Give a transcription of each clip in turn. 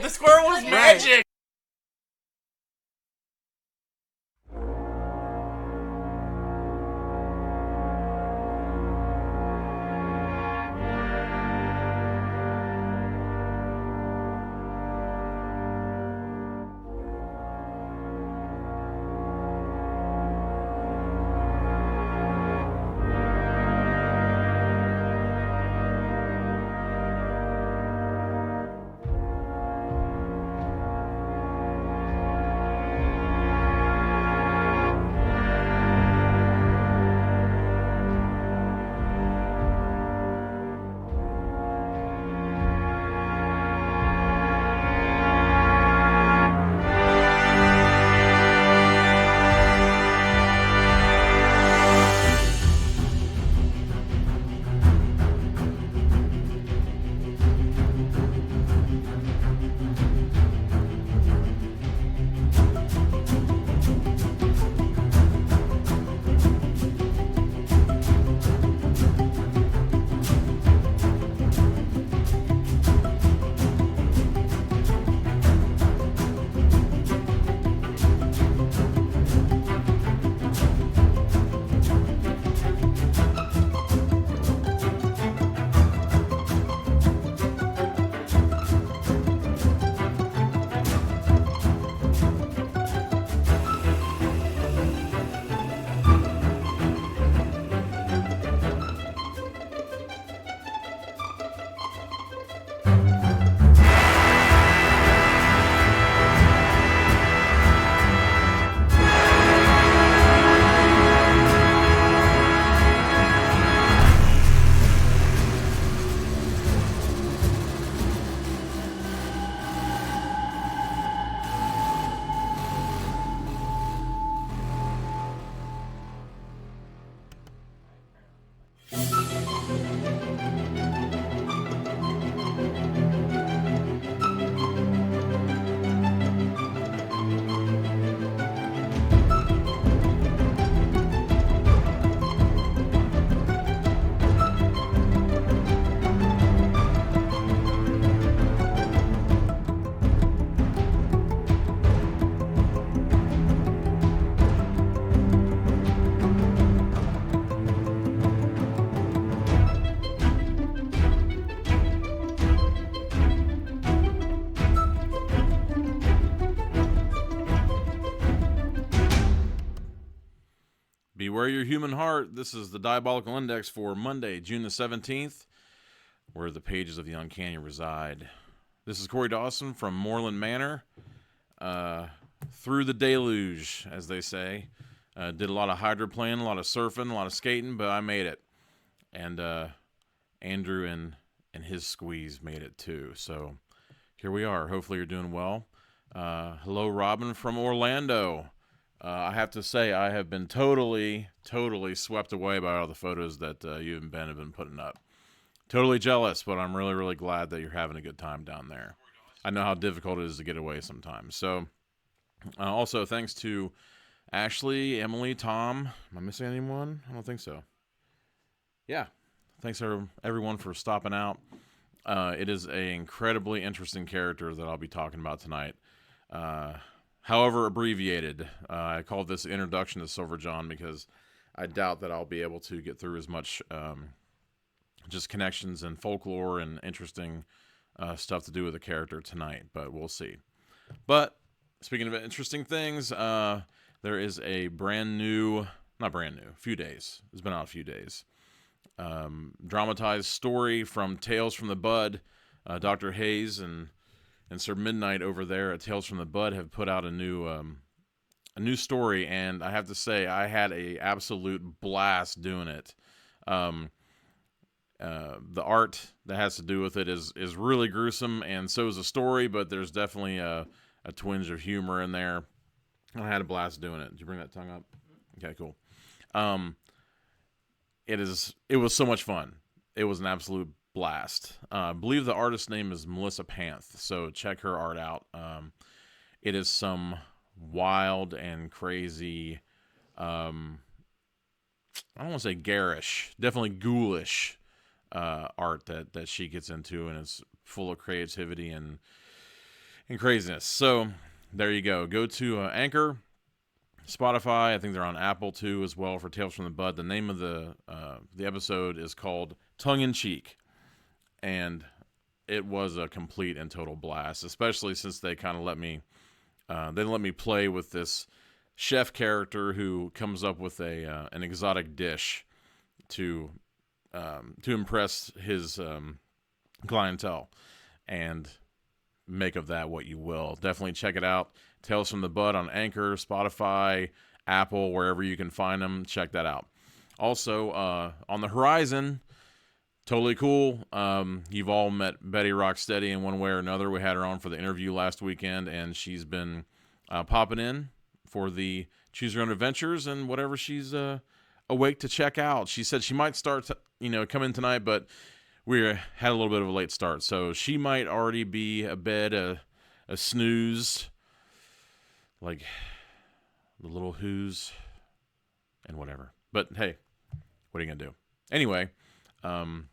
The squirrel was magic! Beware your human heart. This is the Diabolical Index for Monday, June the 17th, where the pages of the uncanny reside. This is Corey Dawson from Moreland Manor. Through the deluge, as they say. Did a lot of hydroplane, a lot of surfing, a lot of skating, but I made it. And Andrew and his squeeze made it too. So here we are. Hopefully you're doing well. Hello, Robin from Orlando. I have to say, I have been totally swept away by all the photos that you and Ben have been putting up. Totally jealous, but I'm really, really glad that you're having a good time down there. I know how difficult it is to get away sometimes. So, also, thanks to Ashley, Emily, Tom. Am I missing anyone? I don't think so. Yeah. Thanks, everyone, for stopping out. It is an incredibly interesting character that I'll be talking about tonight. However abbreviated. I called this Introduction to Silver John because I doubt that I'll be able to get through as much just connections and folklore and interesting stuff to do with the character tonight, but we'll see. But speaking of interesting things, there is a few days. It's been out a few days. Dramatized story from Tales from the Bud. Dr. Hayes and Sir Midnight over there at Tales from the Bud have put out a new story, and I have to say I had a absolute blast doing it. The art that has to do with it is really gruesome, and so is the story, but there's definitely a twinge of humor in there. I had a blast doing it. Did you bring that tongue up? Okay, cool. It was so much fun. It was an absolute blast. I believe the artist's name is Melissa Panth, so check her art out. It is some wild and crazy, I don't want to say garish, definitely ghoulish art that she gets into, and it's full of creativity and and craziness. So there you go. Go to Anchor, Spotify. I think they're on Apple too as well for Tales from the Bud. The name of the episode is called Tongue in Cheek, and it was a complete and total blast, especially since they kind of let me play with this chef character who comes up with an exotic dish to impress his clientele, and make of that what you will. Definitely check it out. Tales from the Bud on Anchor, Spotify, Apple, wherever you can find them. Check that out. Also, on the horizon, totally cool. You've all met Betty Rocksteady in one way or another. We had her on for the interview last weekend, and she's been popping in for the Choose Your Own Adventures and whatever she's awake to check out. She said she might start come in tonight, but we had a little bit of a late start, so she might already be abed, a snooze, like the little who's and whatever. But hey, what are you gonna do? Anyway, I'm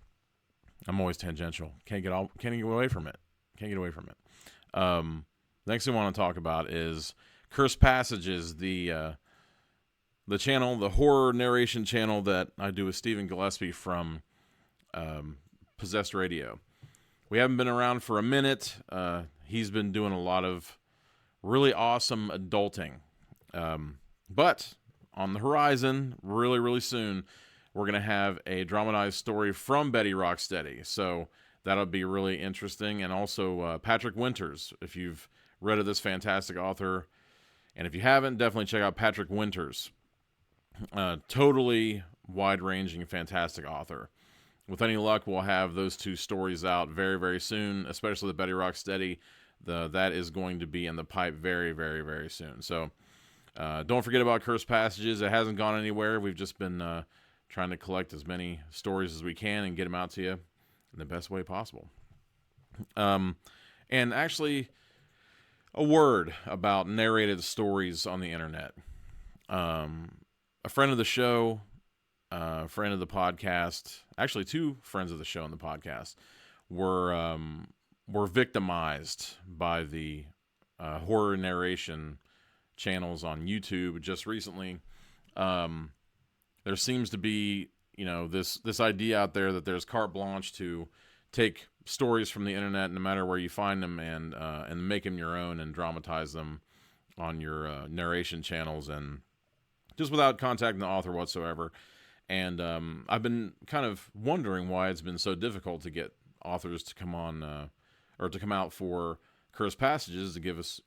always tangential. Can't get away from it. Next thing I want to talk about is Cursed Passages, the channel, the horror narration channel that I do with Stephen Gillespie from Possessed Radio. We haven't been around for a minute. He's been doing a lot of really awesome adulting. But on the horizon, really, really soon, we're going to have a dramatized story from Betty Rocksteady. So that'll be really interesting. And also Patrick Winters, if you've read of this fantastic author. And if you haven't, definitely check out Patrick Winters. Totally wide-ranging, fantastic author. With any luck, we'll have those two stories out very, very soon, especially the Betty Rocksteady. That is going to be in the pipe very, very, very soon. So don't forget about Cursed Passages. It hasn't gone anywhere. We've just been trying to collect as many stories as we can and get them out to you in the best way possible. And actually, a word about narrated stories on the internet. A friend of the show, friend of the podcast, actually two friends of the show and the podcast, were victimized by the horror narration channels on YouTube just recently. There seems to be, this idea out there that there's carte blanche to take stories from the internet, no matter where you find them, and make them your own and dramatize them on your narration channels, and just without contacting the author whatsoever. And I've been kind of wondering why it's been so difficult to get authors to come on, or to come out for Cursed Passages to give us,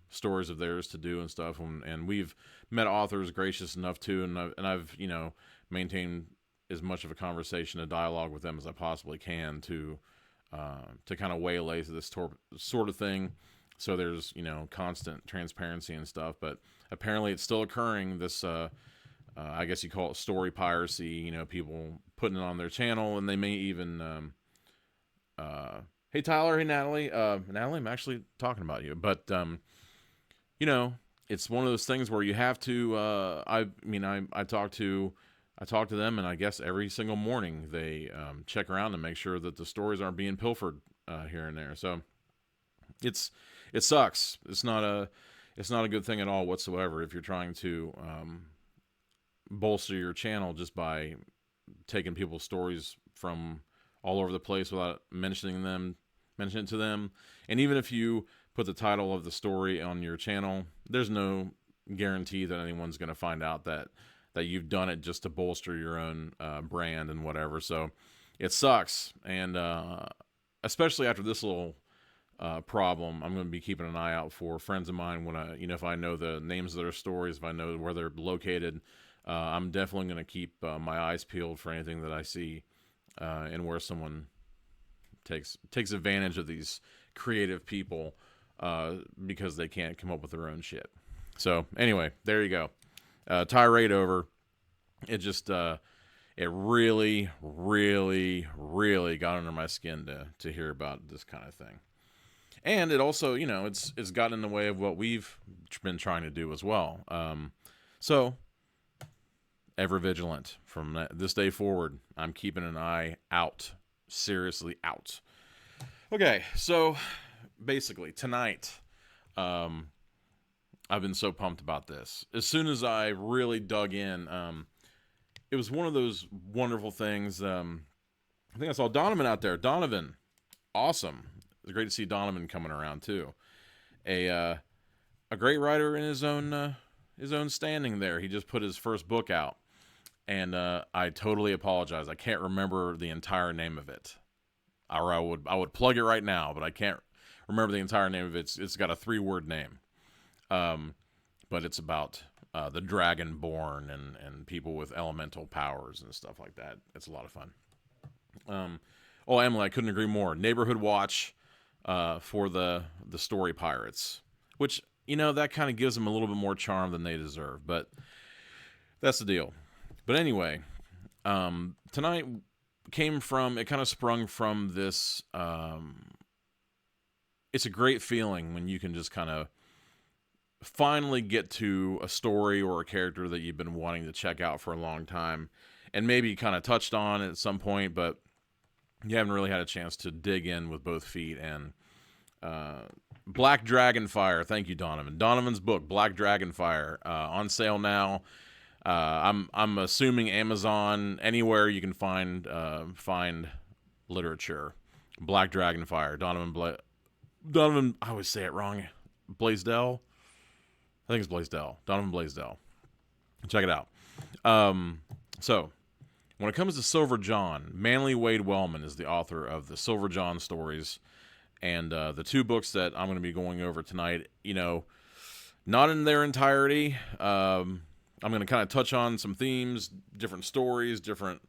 stories of theirs to do and stuff. And we've met authors gracious enough to, and I've maintained as much of a conversation, a dialogue with them as I possibly can to kind of waylay this sort of thing. So there's, constant transparency and stuff. But apparently it's still occurring. This, I guess you call it story piracy, people putting it on their channel, and they may even, hey Tyler, hey Natalie, Natalie, I'm actually talking about you, but, it's one of those things where you have to, I talk to them, and I guess every single morning they, check around and make sure that the stories aren't being pilfered, here and there. So it sucks. It's not a good thing at all whatsoever if you're trying to, bolster your channel just by taking people's stories from all over the place without mentioning it to them. And even if you put the title of the story on your channel, there's no guarantee that anyone's going to find out that you've done it just to bolster your own brand and whatever. So it sucks. And especially after this little problem, I'm going to be keeping an eye out for friends of mine when if I know the names of their stories, if I know where they're located. I'm definitely going to keep my eyes peeled for anything that I see, and where someone takes advantage of these creative people because they can't come up with their own shit. So anyway, there you go. Tirade over. It just it really, really, really got under my skin to hear about this kind of thing. And it also, it's gotten in the way of what we've been trying to do as well. So ever vigilant from this day forward. I'm keeping an eye out, seriously out. Okay, so basically tonight, I've been so pumped about this. As soon as I really dug in, it was one of those wonderful things. I think I saw Donovan out there. Donovan, awesome. It's great to see Donovan coming around too. A great writer in his own standing there. He just put his first book out, and I totally apologize. I can't remember the entire name of it, or I would plug it right now, but I can't remember the entire name of it. It's got a 3-word name, but it's about the Dragonborn and people with elemental powers and stuff like that. It's a lot of fun. Emily, I couldn't agree more. Neighborhood Watch for the story pirates, which, that kind of gives them a little bit more charm than they deserve, but that's the deal. But anyway, tonight it kind of sprung from this, it's a great feeling when you can just kind of finally get to a story or a character that you've been wanting to check out for a long time, and maybe kind of touched on at some point, but you haven't really had a chance to dig in with both feet. And Black Dragonfire, thank you, Donovan. Donovan's book, Black Dragonfire, on sale now. I'm assuming Amazon, anywhere you can find literature. Black Dragonfire, Donovan. I always say it wrong. Blaisdell. I think it's Blaisdell. Donovan Blaisdell. Check it out. So, when it comes to Silver John, Manly Wade Wellman is the author of the Silver John stories, and the 2 books that I'm going to be going over tonight, not in their entirety. I'm going to kind of touch on some themes, different stories, different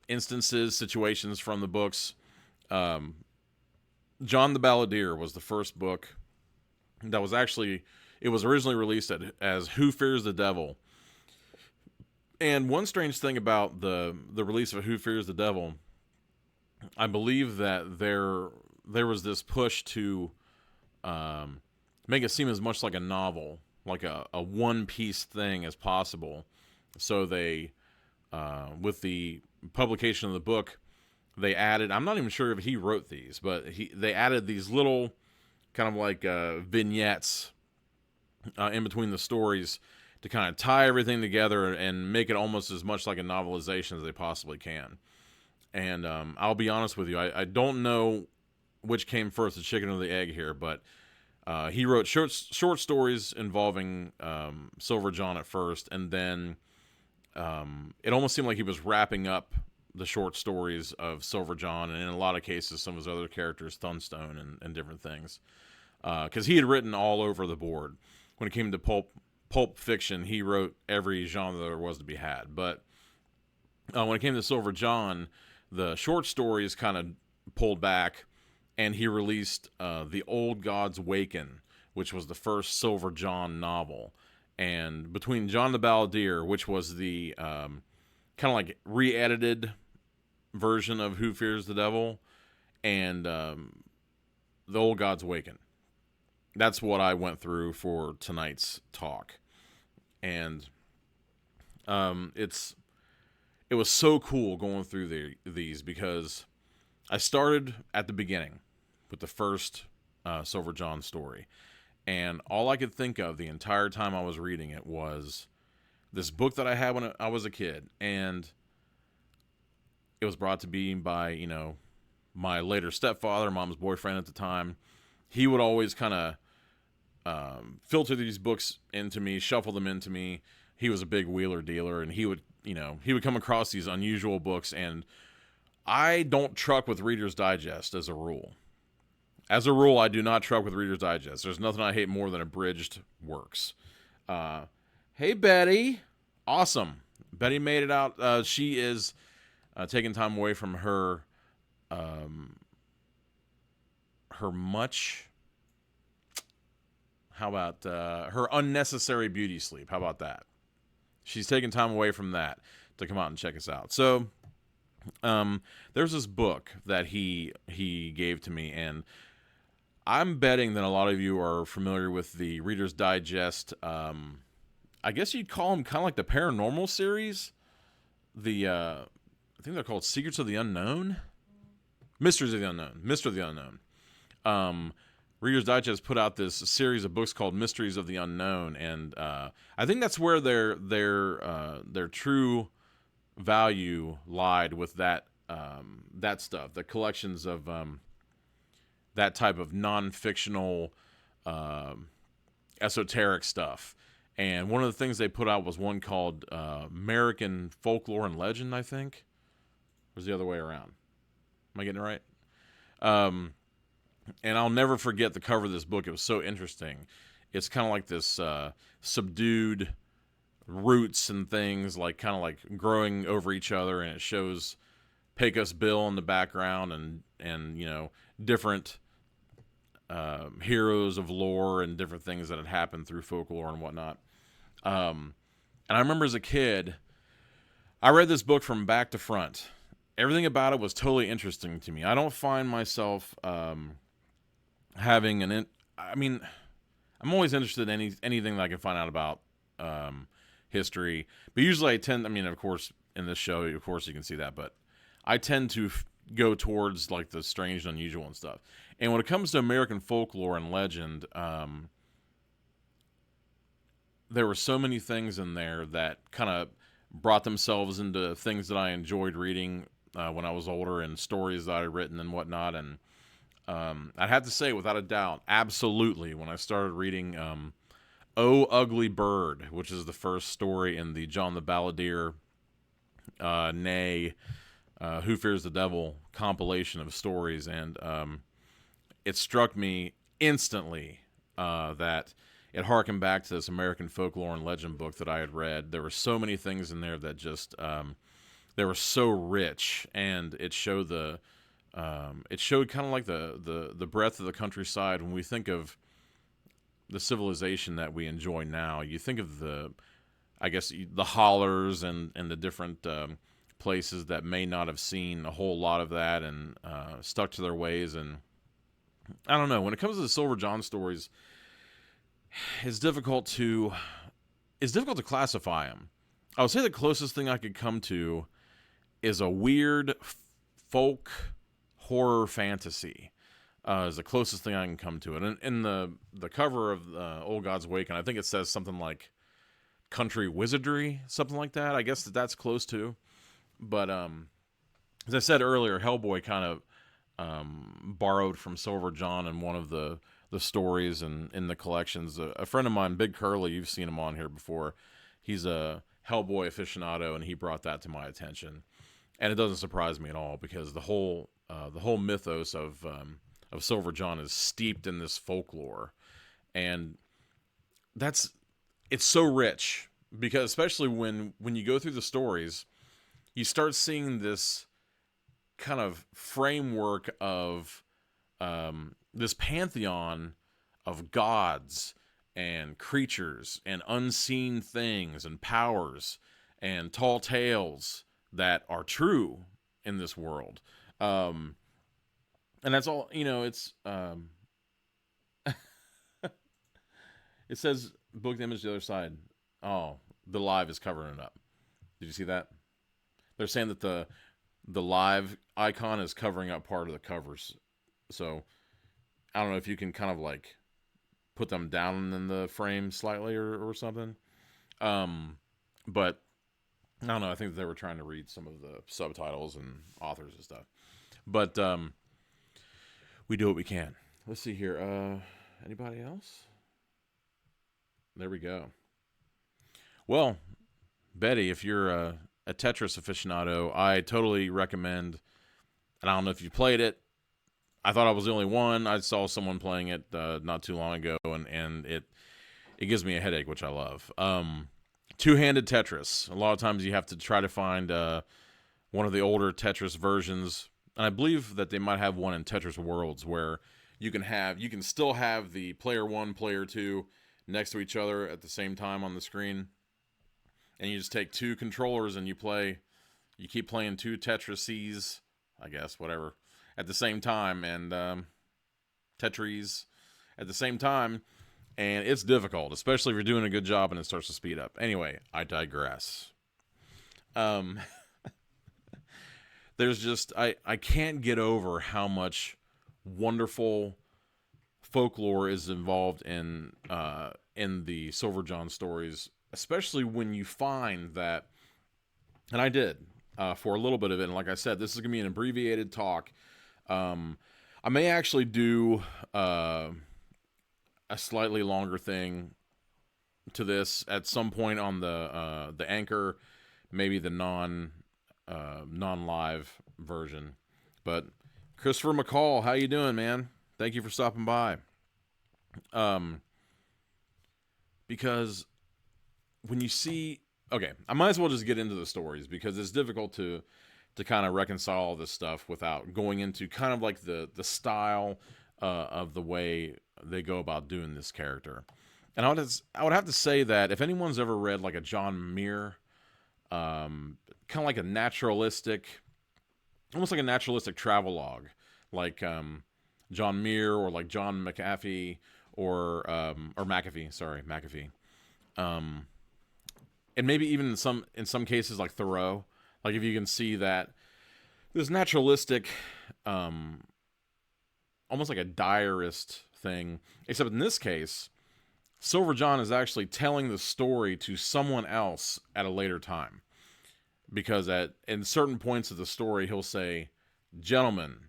instances, situations from the books. John the Balladeer was the first book that was it was originally released as Who Fears the Devil. And one strange thing about the release of Who Fears the Devil, I believe that there was this push to make it seem as much like a novel, like a one-piece thing as possible. So they, with the publication of the book, they added, I'm not even sure if he wrote these, but they added these little kind of like vignettes in between the stories to kind of tie everything together and make it almost as much like a novelization as they possibly can. And I'll be honest with you, I don't know which came first, the chicken or the egg here, but he wrote short stories involving Silver John at first, and then it almost seemed like he was wrapping up the short stories of Silver John, and in a lot of cases, some of his other characters, Thunstone and different things. Because he had written all over the board. When it came to pulp fiction, he wrote every genre there was to be had. But when it came to Silver John, the short stories kind of pulled back, and he released The Old Gods Waken, which was the first Silver John novel. And between John the Balladeer, which was the kind of like re-edited version of Who Fears the Devil, and The Old Gods Waken, that's what I went through for tonight's talk. And it was so cool going through these because I started at the beginning with the first Silver John story, and all I could think of the entire time I was reading it was this book that I had when I was a kid, and it was brought to me by, my later stepfather, mom's boyfriend at the time. He would always kind of filter these books into me, shuffle them into me. He was a big wheeler dealer, and he would come across these unusual books, and I don't truck with Reader's Digest as a rule. As a rule, I do not truck with Reader's Digest. There's nothing I hate more than abridged works. Hey, Betty. Awesome. Betty made it out. She is taking time away from her her unnecessary beauty sleep. How about that? She's taking time away from that to come out and check us out. So there's this book that he gave to me, and I'm betting that a lot of you are familiar with the Reader's Digest. I guess you'd call them kind of like the paranormal series. I think they're called Secrets of the Unknown? Mysteries of the Unknown. Mystery of the Unknown. Reader's Digest put out this series of books called Mysteries of the Unknown, and I think that's where their true value lied with that stuff, the collections of that type of non-fictional esoteric stuff. And one of the things they put out was one called American Folklore and Legend, I think. Or was the other way around? Am I getting it right? And I'll never forget the cover of this book. It was so interesting. It's kind of like this subdued roots and things, like kind of like growing over each other, and it shows Pecos Bill in the background, and you know, different heroes of lore and different things that had happened through folklore and whatnot. And I remember as a kid, I read this book from back to front. Everything about it was totally interesting to me. I don't find myself having I mean, I'm always interested in anything that I can find out about history. But usually I tend, I mean, of course, in this show, of course you can see that, but I tend to go towards like the strange and unusual and stuff. And when it comes to American folklore and legend, there were so many things in there that kind of brought themselves into things that I enjoyed reading when I was older, and stories that I had written and whatnot. And I'd have to say, without a doubt, absolutely, when I started reading Oh Ugly Bird, which is the first story in the John the Balladeer, Who Fears the Devil compilation of stories, and it struck me instantly that it harkened back to this American folklore and legend book that I had read. There were so many things in there that just they were so rich, and it showed it showed kind of like the breadth of the countryside. When we think of the civilization that we enjoy now, you think of the hollers and the different places that may not have seen a whole lot of that and stuck to their ways. And I don't know, when it comes to the Silver John stories, it's difficult to classify them. I would say the closest thing I could come to is a weird folk horror fantasy. Is the closest thing I can come to it. And in the cover of Old God's Waken, I think it says something like country wizardry, something like that. I guess that's close to. But as I said earlier, Hellboy kind of borrowed from Silver John in one of the stories and in the collections. A friend of mine, Big Curly, you've seen him on here before. He's a Hellboy aficionado, and he brought that to my attention. And it doesn't surprise me at all, because the whole mythos of Silver John is steeped in this folklore, and it's so rich, because especially when you go through the stories, you start seeing this kind of framework of this pantheon of gods and creatures and unseen things and powers and tall tales that are true in this world. And that's all, you know, it's, it says book the image the other side. Oh, the live is covering it up. Did you see that? They're saying that the live icon is covering up part of the covers. So I don't know if you can kind of like put them down in the frame slightly or something. But I don't know. I think they were trying to read some of the subtitles and authors and stuff. But we do what we can. Let's see here. Anybody else? There we go. Well, Betty, if you're a Tetris aficionado, I totally recommend. And I don't know if you played it. I thought I was the only one. I saw someone playing it not too long ago, and it gives me a headache, which I love. Two-handed Tetris. A lot of times you have to try to find one of the older Tetris versions, and I believe that they might have one in Tetris Worlds where you can still have the player 1, player 2 next to each other at the same time on the screen, and you just take two controllers and you keep playing two Tetrises, I guess, whatever, at the same time, and Tetris at the same time, and it's difficult, especially if you're doing a good job and it starts to speed up. Anyway, I digress. There's just, I can't get over how much wonderful folklore is involved in the Silver John stories, especially when you find that, and I did for a little bit of it. And like I said, this is going to be an abbreviated talk. I may actually do a slightly longer thing to this at some point on the Anchor, maybe the non-live version. But Christopher McCall, how you doing, man? Thank you for stopping by. Because when you see, okay, I might as well just get into the stories because it's difficult to kind of reconcile all this stuff without going into kind of like the style of the way they go about doing this character. And I would have to say that if anyone's ever read like a John Muir, kind of like a naturalistic, almost like a naturalistic travelogue, like John Muir or like John McAfee or McAfee, sorry, McAfee, and maybe even in some cases like Thoreau, like if you can see that this naturalistic, almost like a diarist thing, except in this case, Silver John is actually telling the story to someone else at a later time. Because in certain points of the story, he'll say, "Gentlemen,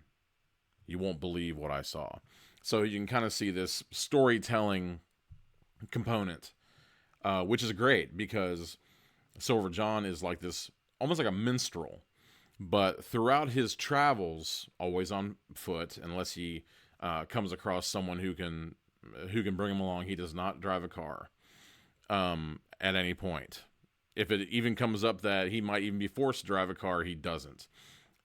you won't believe what I saw." So you can kind of see this storytelling component, which is great because Silver John is like this, almost like a minstrel. But throughout his travels, always on foot, unless he comes across someone who can bring him along, he does not drive a car at any point. If it even comes up that he might even be forced to drive a car, he doesn't.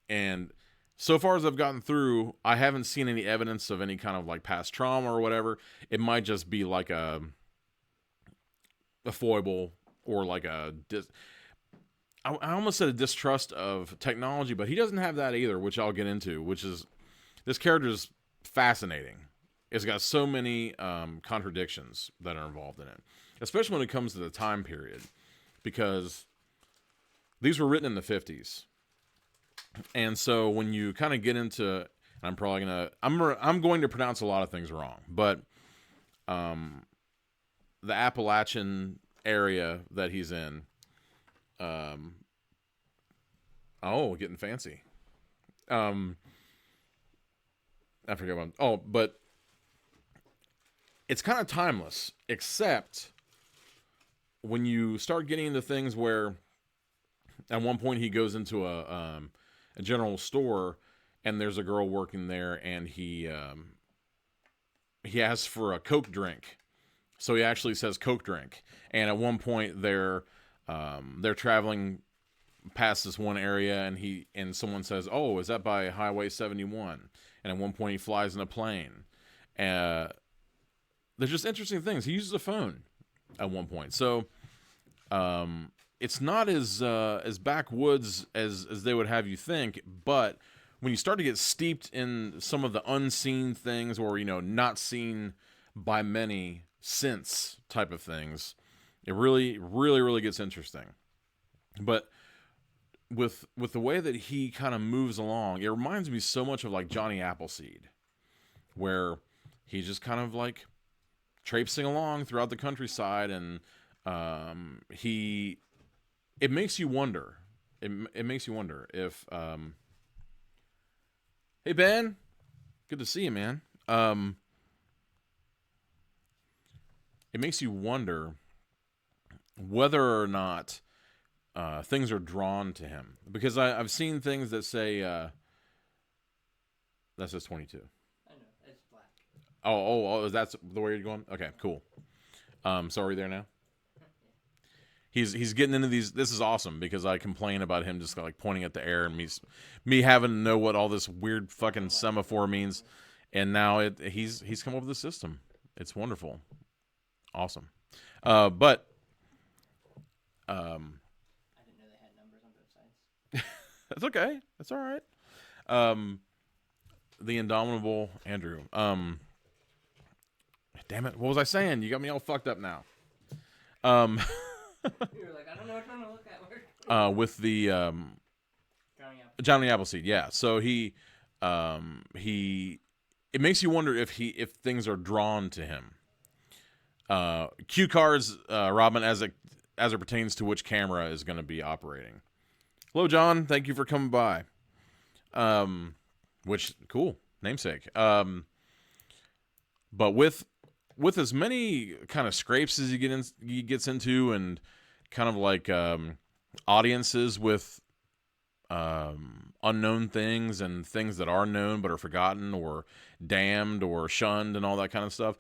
And so far as I've gotten through, I haven't seen any evidence of any kind of like past trauma or whatever. It might just be like a foible or like I almost said a distrust of technology, but he doesn't have that either, which I'll get into, which is this character is fascinating. It's got so many contradictions that are involved in it, especially when it comes to the time period. Because these were written in the 50s. And so when you kind of get into, I'm going to pronounce a lot of things wrong, but the Appalachian area that he's in, getting fancy. I forget what but it's kind of timeless, except when you start getting into things where at one point he goes into a general store and there's a girl working there and he asks for a Coke drink. So he actually says Coke drink. And at one point they're traveling past this one area and someone says, "Oh, is that by Highway 71?" And at one point he flies in a plane. There's just interesting things. He uses a phone at one point. So it's not as backwoods as they would have you think, but when you start to get steeped in some of the unseen things or, not seen by many since type of things, it really, really, really gets interesting. But with the way that he kind of moves along, it reminds me so much of like Johnny Appleseed, where he's just kind of like traipsing along throughout the countryside, and it makes you wonder. It makes you wonder if hey Ben, good to see you, man. It makes you wonder whether or not things are drawn to him, because I've seen things that say that says 22. I know, it's black. Oh, that's the way you're going? Okay, cool. So are we there now? He's getting into these. This is awesome because I complain about him just like pointing at the air and me having to know what all this weird fucking semaphore means, and now he's come up with a system. It's wonderful, awesome. But I didn't know they had numbers on both sides. That's okay. That's all right. The indomitable Andrew. Damn it! What was I saying? You got me all fucked up now. You were like, I don't know which one to look at. With the Johnny Appleseed, yeah. So he it makes you wonder if things are drawn to him. Cue cards, Robin, as it pertains to which camera is going to be operating. Hello, John. Thank you for coming by. Which cool namesake. But with as many kind of scrapes as he gets into, and kind of like audiences with unknown things and things that are known but are forgotten or damned or shunned and all that kind of stuff,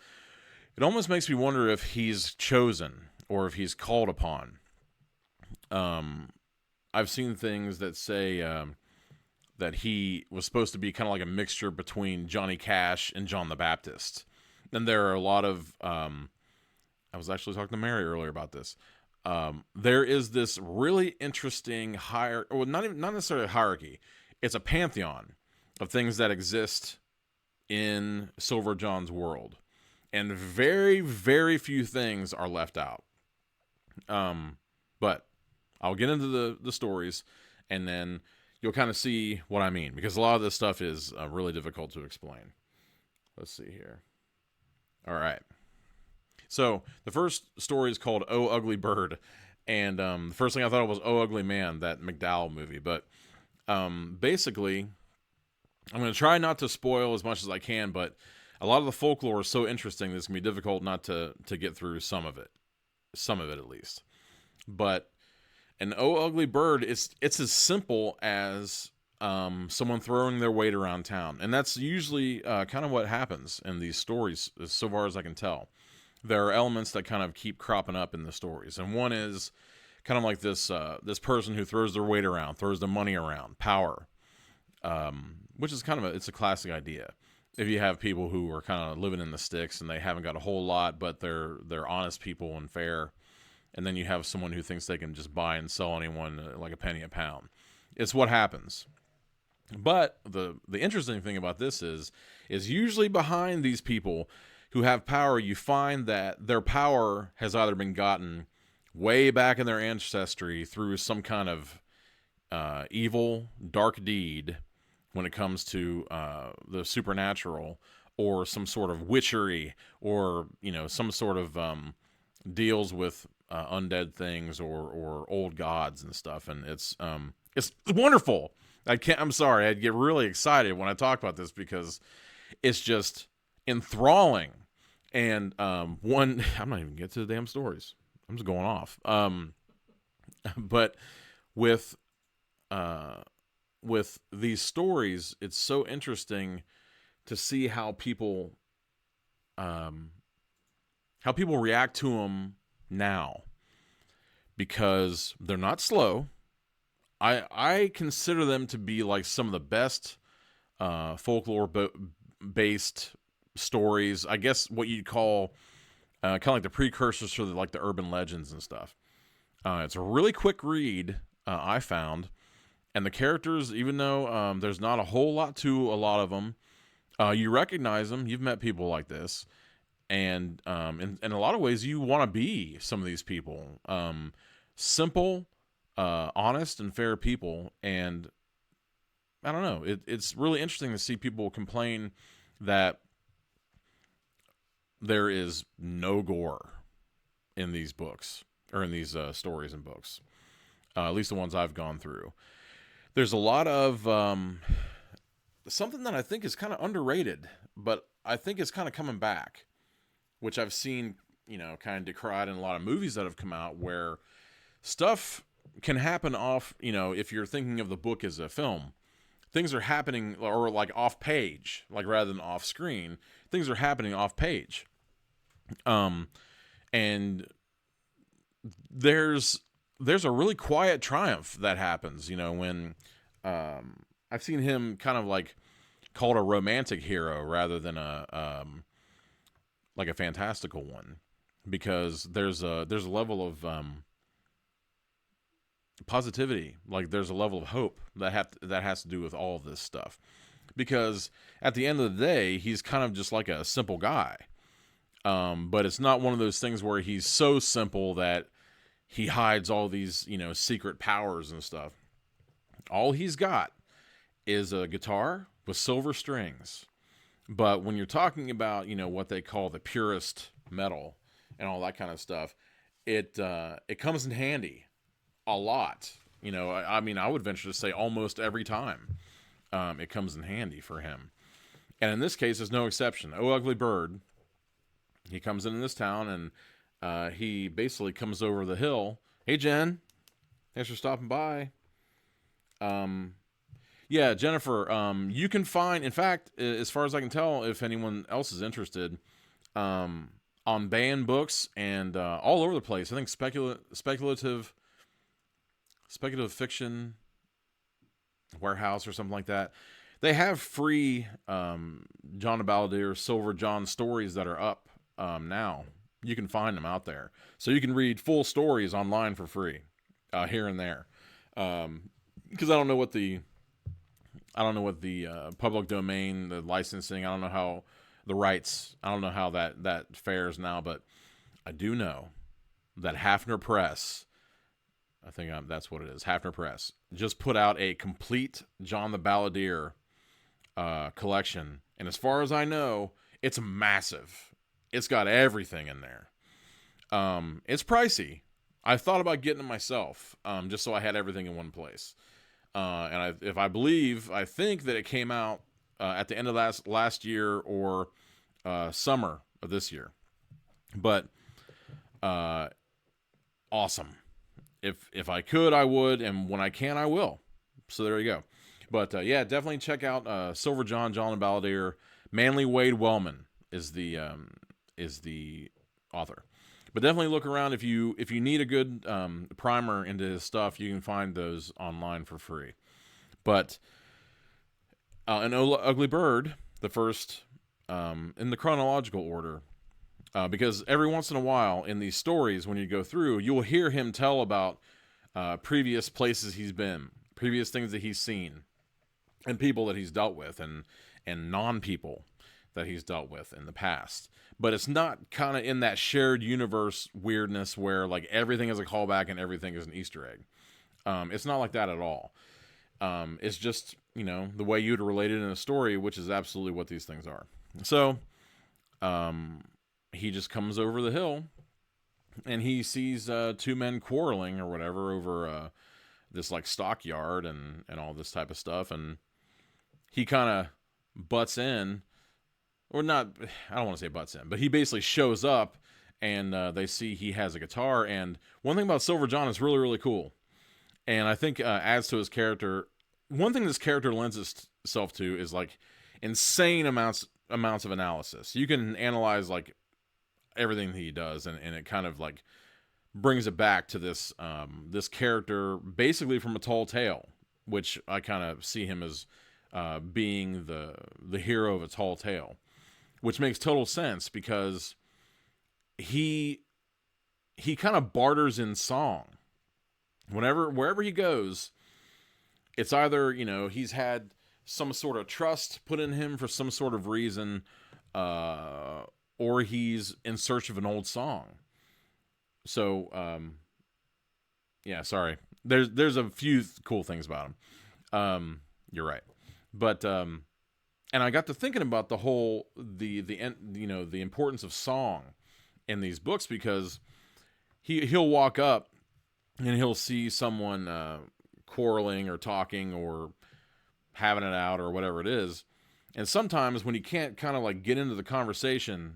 it almost makes me wonder if he's chosen or if he's called upon. I've seen things that say that he was supposed to be kind of like a mixture between Johnny Cash and John the Baptist. And there are a lot of I was actually talking to Mary earlier about this. There is this really interesting not necessarily a hierarchy. It's a pantheon of things that exist in Silver John's world, and very, very few things are left out. But I'll get into the stories, and then you'll kind of see what I mean, because a lot of this stuff is really difficult to explain. Let's see here. All right. So the first story is called "Oh Ugly Bird," and the first thing I thought was "Oh Ugly Man," that McDowell movie. But basically, I'm going to try not to spoil as much as I can, but a lot of the folklore is so interesting that it's going to be difficult not to get through some of it at least. But an "Oh Ugly Bird," it's as simple as someone throwing their weight around town, and that's usually kind of what happens in these stories, so far as I can tell. There are elements that kind of keep cropping up in the stories, and one is kind of like this person who throws their weight around, throws their money around, power, which is kind of it's a classic idea. If you have people who are kind of living in the sticks and they haven't got a whole lot, but they're honest people and fair, and then you have someone who thinks they can just buy and sell anyone like a penny a pound. It's what happens. But the interesting thing about this is usually behind these people who have power, you find that their power has either been gotten way back in their ancestry through some kind of evil, dark deed when it comes to the supernatural, or some sort of witchery, or some sort of deals with undead things or old gods and stuff. And it's wonderful. I'm sorry, I'd get really excited when I talk about this because it's just enthralling. And I'm not even getting to the damn stories. I'm just going off. But with these stories, it's so interesting to see how people react to them now, because they're not slow. I consider them to be like some of the best folklore based stories. I guess what you'd call kind of like the precursors for the urban legends and stuff. It's a really quick read, I found, and the characters, even though there's not a whole lot to a lot of them, you recognize them. You've met people like this, and in a lot of ways, you want to be some of these people. Simple, honest, and fair people, and I don't know. It's really interesting to see people complain that there is no gore in these books, or in these stories and books. At least the ones I've gone through. There's a lot of something that I think is kind of underrated, but I think it's kind of coming back, which I've seen, kind of decried in a lot of movies that have come out, where stuff can happen off, if you're thinking of the book as a film, things are happening, or like off page, like rather than off screen, things are happening off page. And there's a really quiet triumph that happens, when I've seen him kind of like called a romantic hero rather than a fantastical one, because there's a level of positivity, like there's a level of hope that has to do with all of this stuff, because at the end of the day, he's kind of just like a simple guy, but it's not one of those things where he's so simple that he hides all these secret powers and stuff. All he's got is a guitar with silver strings, But when you're talking about, what they call the purest metal and all that kind of stuff, it comes in handy a lot. I mean, I would venture to say almost every time it comes in handy for him. And in this case, there's no exception. Oh Ugly Bird, he comes into this town, and he basically comes over the hill. Hey, Jen, thanks for stopping by. Yeah, Jennifer, you can find, in fact, as far as I can tell, if anyone else is interested, on banned books and all over the place. I think speculative fiction warehouse or something like that. They have free John the Balladeer, Silver John stories that are up now. You can find them out there, so you can read full stories online for free here and there. Because I don't know what the public domain, the licensing. I don't know how the rights. I don't know how that fares now, but I do know that Hafner Press, I think that's what it is, Hafner Press, just put out a complete John the Balladeer collection. And as far as I know, it's massive. It's got everything in there. It's pricey. I thought about getting it myself, just so I had everything in one place. And I think that it came out at the end of last year or summer of this year. But awesome. If I could, I would, and when I can, I will. So there you go. But yeah, definitely check out Silver John the Balladeer. Manly Wade Wellman is the author. But definitely look around if you need a good primer into his stuff. You can find those online for free. But an Ugly Bird, the first in the chronological order, because every once in a while in these stories, when you go through, you'll hear him tell about previous places he's been, previous things that he's seen, and people that he's dealt with, and non-people that he's dealt with in the past. But it's not kind of in that shared universe weirdness where like everything is a callback and everything is an Easter egg. It's not like that at all. It's just, the way you'd relate it in a story, which is absolutely what these things are. So he just comes over the hill and he sees two men quarreling or whatever over this like stockyard and all this type of stuff. And he kind of butts in. Or not, I don't want to say butts in, but he basically shows up, and they see he has a guitar. And one thing about Silver John is really, really cool, and I think adds to his character. One thing this character lends itself to is like insane amounts of analysis. You can analyze like everything he does, and it kind of like brings it back to this this character basically from A Tall Tale, which I kind of see him as being the hero of A Tall Tale. Which makes total sense because he kind of barters in song. Wherever he goes, it's either, he's had some sort of trust put in him for some sort of reason, or he's in search of an old song. So, yeah, sorry. There's a few cool things about him. You're right. But, and I got to thinking about the whole the importance of song in these books, because he'll walk up and he'll see someone quarreling or talking or having it out or whatever it is, and sometimes when he can't kind of like get into the conversation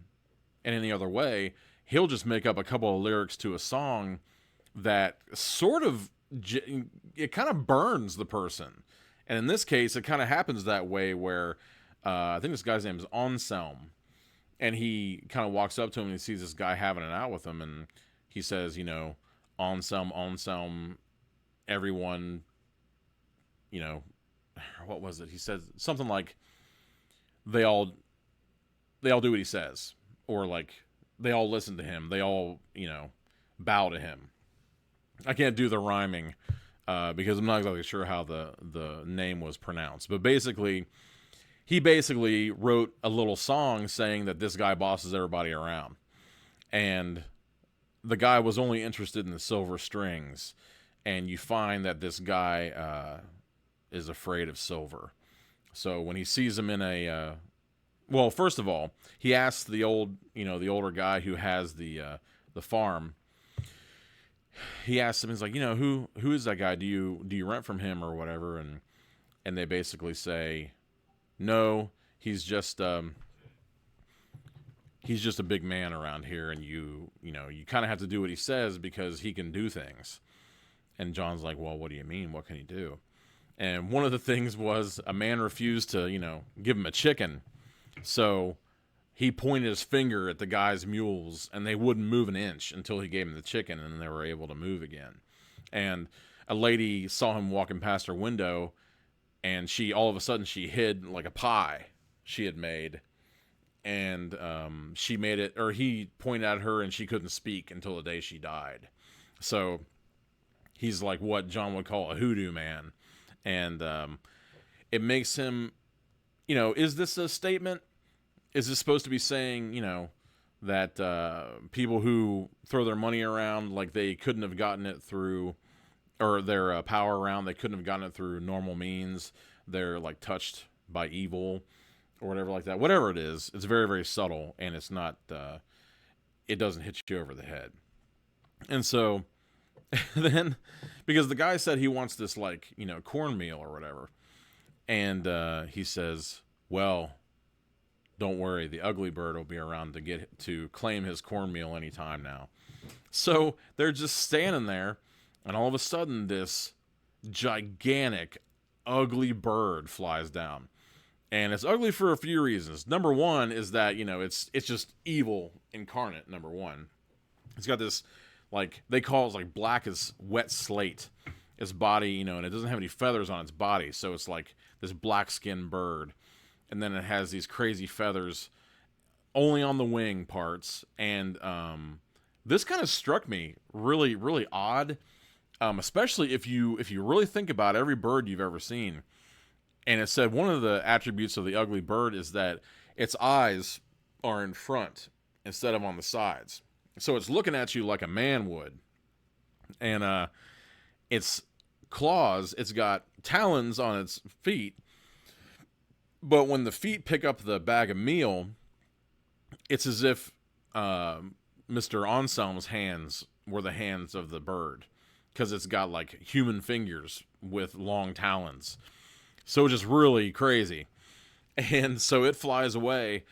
in any other way, he'll just make up a couple of lyrics to a song that sort of it kind of burns the person. And in this case, it kind of happens that way where. I think this guy's name is Anselm, and he kind of walks up to him and he sees this guy having it out with him, and he says, Anselm, everyone, what was it? He says something like, they all do what he says, or like they all listen to him, they all, bow to him. I can't do the rhyming because I'm not exactly sure how the name was pronounced, but basically. He basically wrote a little song saying that this guy bosses everybody around. And the guy was only interested in the silver strings. And you find that this guy is afraid of silver. So when he sees him in well, first of all, he asks the older guy who has the farm. He asks him, he's like, who is that guy? Do you rent from him or whatever? And they basically say, no, he's just a big man around here, and you kind of have to do what he says because he can do things. And John's like, well, what do you mean? What can he do? And one of the things was a man refused to, give him a chicken. So he pointed his finger at the guy's mules, and they wouldn't move an inch until he gave him the chicken, and then they were able to move again. And a lady saw him walking past her window, and all of a sudden she hid like a pie she had made. And she made it, or he pointed at her, and she couldn't speak until the day she died. So he's like what John would call a hoodoo man. And it makes him, is this a statement? Is this supposed to be saying, that people who throw their money around, like they couldn't have gotten it through, or their power around, they couldn't have gotten it through normal means. They're like touched by evil or whatever like that. Whatever it is, it's very, very subtle, and it's not, it doesn't hit you over the head. And so then, because the guy said he wants this cornmeal or whatever, and he says, well, don't worry, the ugly bird will be around to claim his cornmeal anytime now. So they're just standing there, and all of a sudden this gigantic, ugly bird flies down. And it's ugly for a few reasons. Number one is that, it's just evil incarnate, number one. It's got this, they call it black as wet slate. Its body, and it doesn't have any feathers on its body. So it's like this black skinned bird. And then it has these crazy feathers only on the wing parts. And this kind of struck me really, really odd. Especially if you really think about every bird you've ever seen. And it said one of the attributes of the ugly bird is that its eyes are in front instead of on the sides. So it's looking at you like a man would. And its claws, it's got talons on its feet. But when the feet pick up the bag of meal, it's as if Mr. Anselm's hands were the hands of the bird. Because it's got human fingers with long talons. So just really crazy. And so it flies away,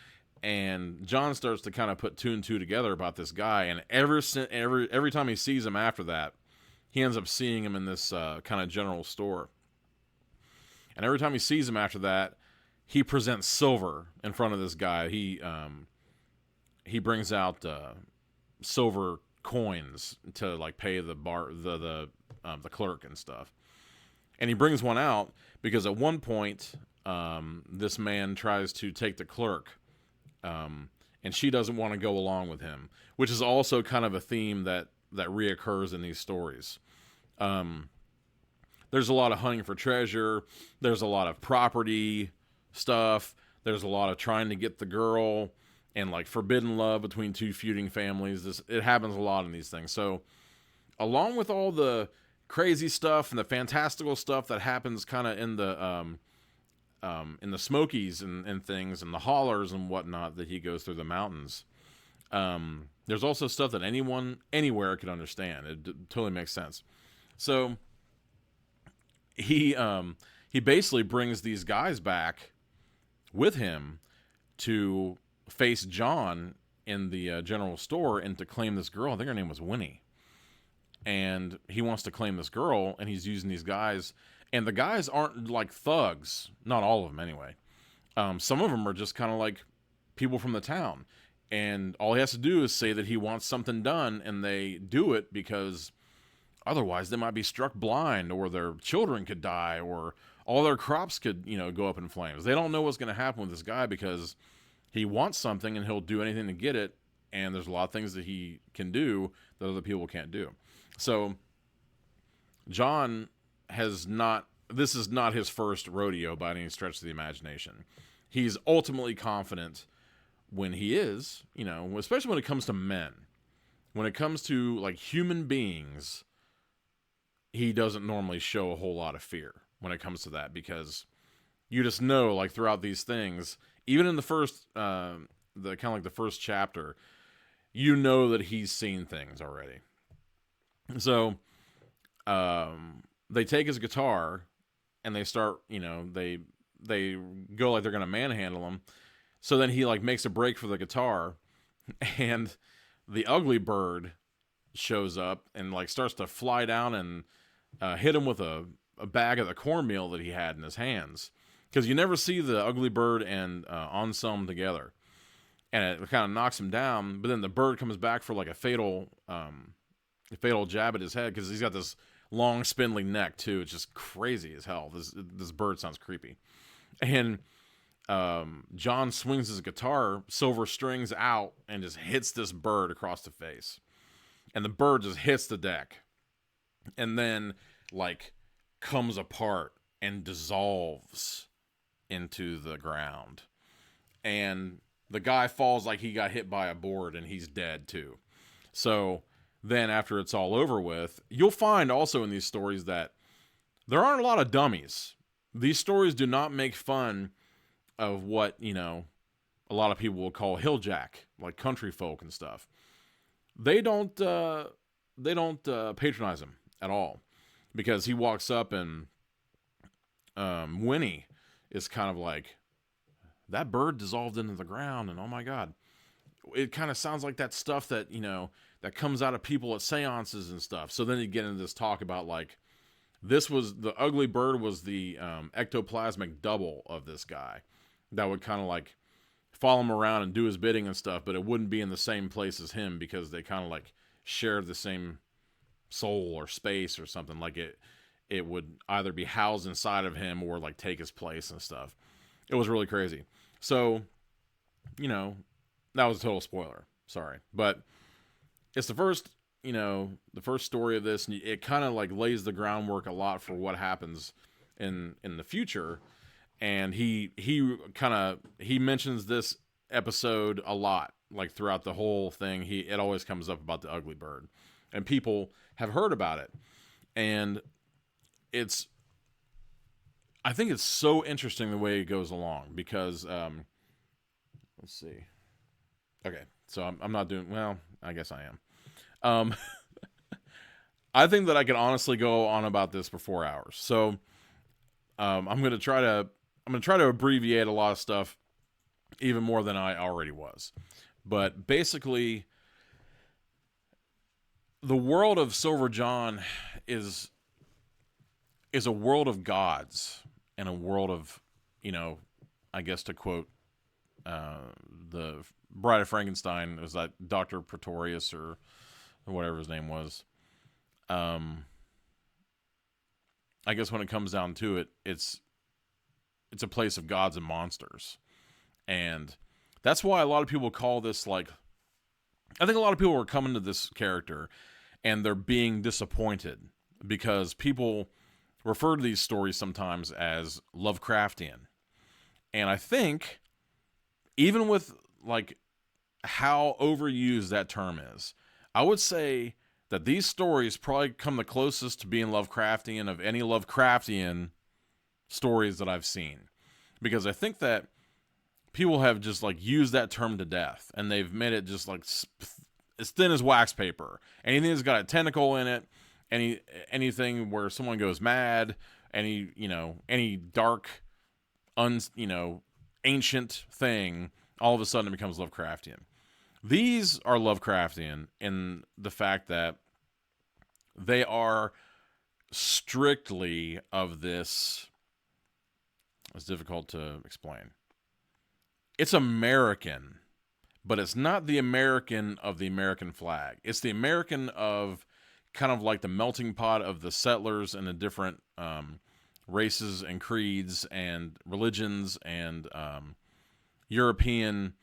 and John starts to kind of put two and two together about this guy. And every time he sees him after that, he ends up seeing him in this kind of general store. And every time he sees him after that, he presents silver in front of this guy. He brings out silver coins to pay the clerk and stuff. And he brings one out because at one point, this man tries to take the clerk, and she doesn't want to go along with him, which is also kind of a theme that reoccurs in these stories. There's a lot of hunting for treasure. There's a lot of property stuff. There's a lot of trying to get the girl and forbidden love between two feuding families. It happens a lot in these things. So along with all the crazy stuff and the fantastical stuff that happens kind of in the Smokies and things and the hollers and whatnot that he goes through the mountains. There's also stuff that anyone anywhere could understand. It totally makes sense. So he basically brings these guys back with him to face John in the general store and to claim this girl. I think her name was Winnie. And he wants to claim this girl, and he's using these guys. And the guys aren't thugs. Not all of them, anyway. Some of them are just kind of people from the town. And all he has to do is say that he wants something done, and they do it because otherwise they might be struck blind, or their children could die, or all their crops could, go up in flames. They don't know what's going to happen with this guy because he wants something, and he'll do anything to get it. And there's a lot of things that he can do that other people can't do. So John this is not his first rodeo by any stretch of the imagination. He's ultimately confident when he is, especially when it comes to men. When it comes to human beings, he doesn't normally show a whole lot of fear when it comes to that, because you just know throughout these things, even in the first, the kind of like the first chapter, you know that he's seen things already. So, they take his guitar and they start, they go like they're gonna manhandle him. So then he like makes a break for the guitar, and the ugly bird shows up and like starts to fly down and hit him with a bag of the cornmeal that he had in his hands. Because you never see the ugly bird and Anselm together, and it kind of knocks him down. But then the bird comes back for like a fatal jab at his head, because he's got this long spindly neck too. It's just crazy as hell. This bird sounds creepy. And John swings his guitar, silver strings out, and just hits this bird across the face. And the bird just hits the deck, and then like comes apart and dissolves into the ground. And the guy falls like he got hit by a board, and he's dead too. So then after it's all over with, you'll find also in these stories that there aren't a lot of dummies. These stories do not make fun of what, a lot of people will call hilljack, like country folk and stuff. They don't patronize him at all, because he walks up and Winnie is kind of like, that bird dissolved into the ground, and oh my God, it kind of sounds like that stuff that, that comes out of people at seances and stuff. So then you get into this talk about like, the ugly bird was the ectoplasmic double of this guy that would kind of like follow him around and do his bidding and stuff, but it wouldn't be in the same place as him, because they kind of like shared the same soul or space or something. Like it would either be housed inside of him or like take his place and stuff. It was really crazy. So, that was a total spoiler. Sorry. But it's the first story of this, and it kind of like lays the groundwork a lot for what happens in the future. And he mentions this episode a lot, like throughout the whole thing. It always comes up about the ugly bird, and people have heard about it. And I think it's so interesting the way it goes along, because, let's see. Okay. So I'm not doing, well, I guess I am. I think that I could honestly go on about this for 4 hours. So, I'm going to try to abbreviate a lot of stuff even more than I already was. But basically, the world of Silver John is a world of gods, and a world of, I guess to quote the Bride of Frankenstein, it was that Dr. Pretorius or whatever his name was. I guess when it comes down to it, it's a place of gods and monsters. And that's why a lot of people call this like, I think a lot of people are coming to this character and they're being disappointed, because people refer to these stories sometimes as Lovecraftian. And I think, even with like how overused that term is, I would say that these stories probably come the closest to being Lovecraftian of any Lovecraftian stories that I've seen. Because I think that people have just like used that term to death, and they've made it just like as thin as wax paper. Anything that's got a tentacle in it, anything where someone goes mad, any dark, ancient thing, all of a sudden it becomes Lovecraftian. These are Lovecraftian in the fact that they are strictly of this. It's difficult to explain. It's American, but it's not the American of the American flag. It's the American of kind of like the melting pot of the settlers and the different races and creeds and religions and European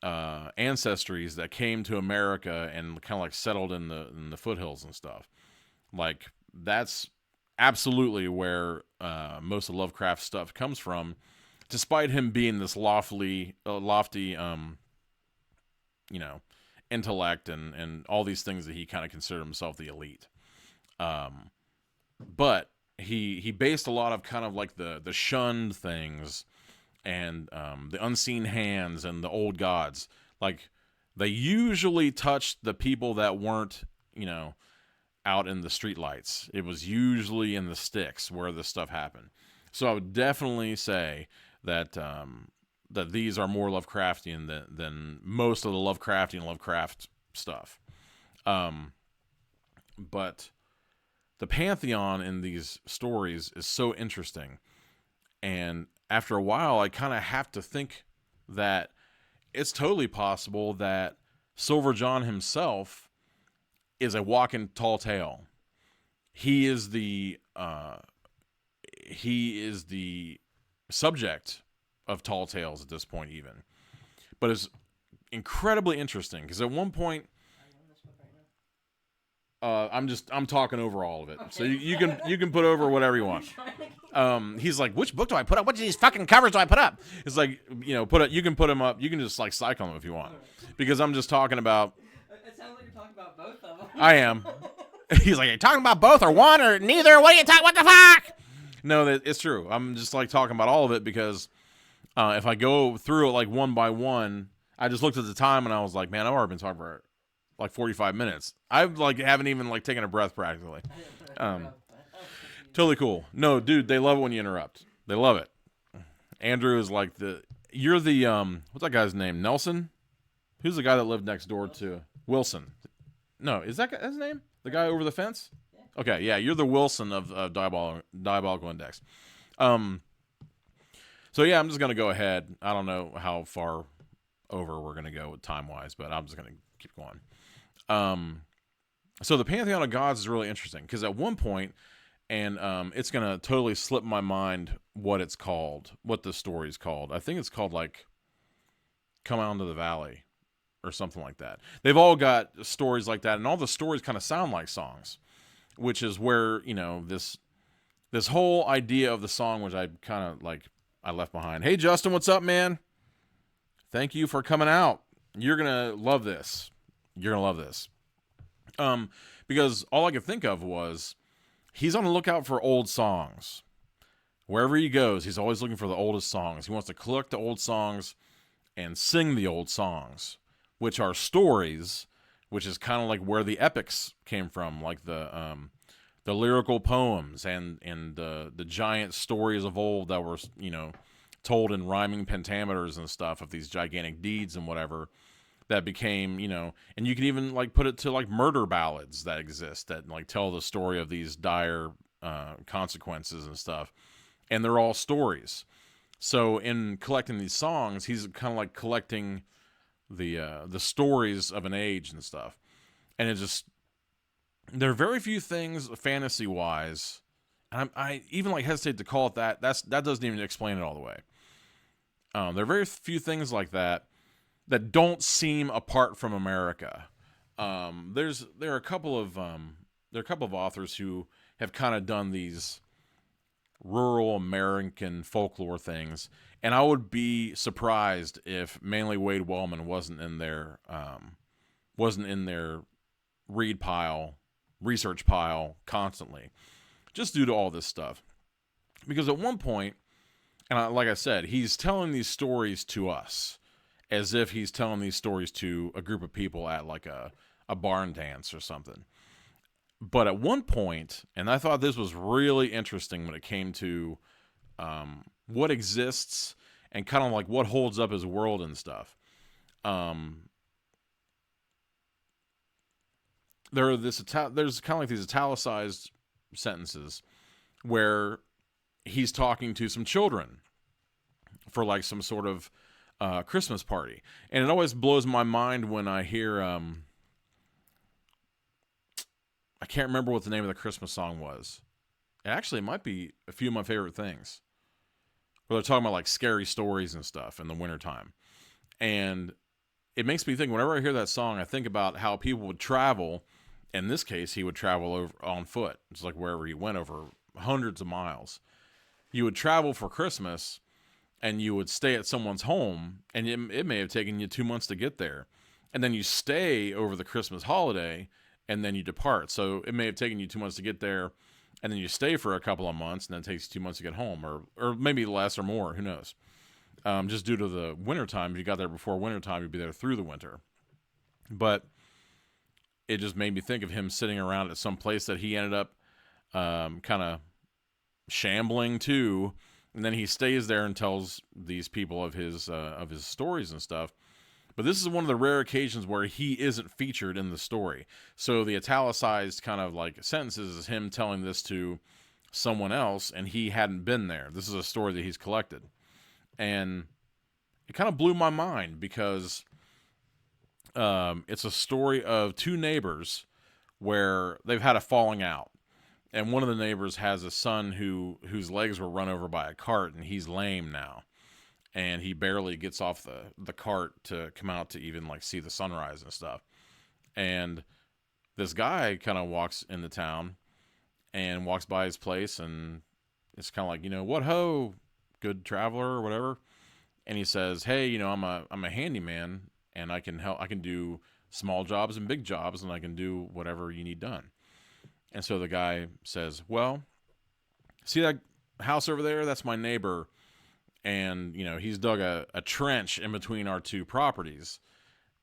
ancestries that came to America and kind of like settled in the foothills and stuff. Like, that's absolutely where most of Lovecraft's stuff comes from, despite him being this lofty intellect and all these things that he kind of considered himself the elite. But he based a lot of kind of like the shunned things and the unseen hands and the old gods. Like, they usually touched the people that weren't, out in the streetlights. It was usually in the sticks where this stuff happened. So I would definitely say that that these are more Lovecraftian than most of the Lovecraft stuff. But the pantheon in these stories is so interesting. And after a while, I kind of have to think that it's totally possible that Silver John himself is a walking tall tale. He is the subject of tall tales at this point, even. But it's incredibly interesting because at one point, I'm talking over all of it, okay. So you can put over whatever you want. He's like, which book do I put up? Which of these fucking covers do I put up? It's like, you can put them up. You can just like cycle them if you want, because I'm just talking about. It sounds like you're talking about both of them. I am. He's like, are you talking about both or one or neither? What are you talking? What the fuck? No, it's true. I'm just like talking about all of it because if I go through it like one by one, I just looked at the time and I was like, man, I've already been talking for like 45 minutes. I haven't even like taken a breath practically. Totally cool. No, dude, they love it when you interrupt. They love it. Andrew is like you're the what's that guy's name? Nelson? Who's the guy that lived next door to Wilson? No, is that his name? The guy over the fence? Yeah. Okay, yeah, you're the Wilson of Diabolical Index. So yeah, I'm just gonna go ahead. I don't know how far over we're gonna go time wise, but I'm just gonna keep going. So the Pantheon of Gods is really interesting because at one point, and it's gonna totally slip my mind what it's called, what the story's called. I think it's called like Come Out into the Valley or something like that. They've all got stories like that, and all the stories kind of sound like songs, which is where this whole idea of the song, which I kind of like, I left behind. Hey Justin, what's up, man? Thank you for coming out. You're gonna love this. You're gonna love this. Because all I could think of was he's on the lookout for old songs. Wherever he goes, he's always looking for the oldest songs. He wants to collect the old songs and sing the old songs, which are stories, which is kind of like where the epics came from, like the lyrical poems and the giant stories of old that were told in rhyming pentameters and stuff of these gigantic deeds and whatever. That became, and you can even like put it to like murder ballads that exist that like tell the story of these dire consequences and stuff, and they're all stories. So in collecting these songs, he's kind of like collecting the stories of an age and stuff, and it just there are very few things fantasy wise, and I even like hesitate to call it that. That doesn't even explain it all the way. There are very few things like that don't seem apart from America. There are a couple of authors who have kind of done these rural American folklore things, and I would be surprised if mainly Wade Wellman wasn't in their research pile constantly, just due to all this stuff. Because at one point, and like I said, he's telling these stories to us, as if he's telling these stories to a group of people at like a barn dance or something. But at one point, and I thought this was really interesting when it came to what exists and kind of like what holds up his world and stuff. There's kind of like these italicized sentences where he's talking to some children for like some sort of Christmas party, and it always blows my mind when I hear I can't remember what the name of the Christmas song was. It might be a few of my favorite things, where they're talking about like scary stories and stuff in the wintertime. And it makes me think, whenever I hear that song, I think about how people would travel. In this case, he would travel over on foot. It's like wherever he went, over hundreds of miles. You would travel for Christmas, and you would stay at someone's home, and it may have taken you 2 months to get there. And then you stay over the Christmas holiday, and then you depart. So it may have taken you 2 months to get there, and then you stay for a couple of months, and then it takes you 2 months to get home, or maybe less or more, who knows. just due to the wintertime. If you got there before wintertime, you'd be there through the winter. But it just made me think of him sitting around at some place that he ended up kind of shambling to, and then he stays there and tells these people of his stories and stuff. But this is one of the rare occasions where he isn't featured in the story. So the italicized kind of like sentences is him telling this to someone else, and he hadn't been there. This is a story that he's collected. And it kind of blew my mind because it's a story of two neighbors where they've had a falling out. And one of the neighbors has a son whose legs were run over by a cart, and he's lame now. And he barely gets off the cart to come out to even like see the sunrise and stuff. And this guy kind of walks into town and walks by his place, and it's kind of like, what ho, good traveler or whatever. And he says, hey, I'm a handyman, and I can help. I can do small jobs and big jobs, and I can do whatever you need done. And so the guy says, well, see that house over there? That's my neighbor. And, he's dug a trench in between our two properties,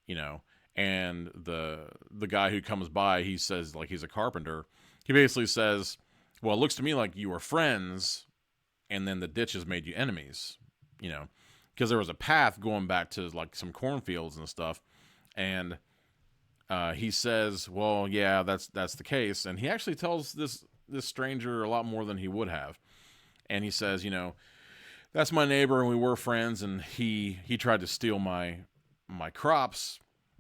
and the guy who comes by, he says, like, he's a carpenter. He basically says, well, it looks to me like you were friends, and then the ditch has made you enemies, because there was a path going back to, like, some cornfields and stuff. And he says, well, yeah, that's the case. And he actually tells this stranger a lot more than he would have. And he says, that's my neighbor, and we were friends, and he tried to steal my crops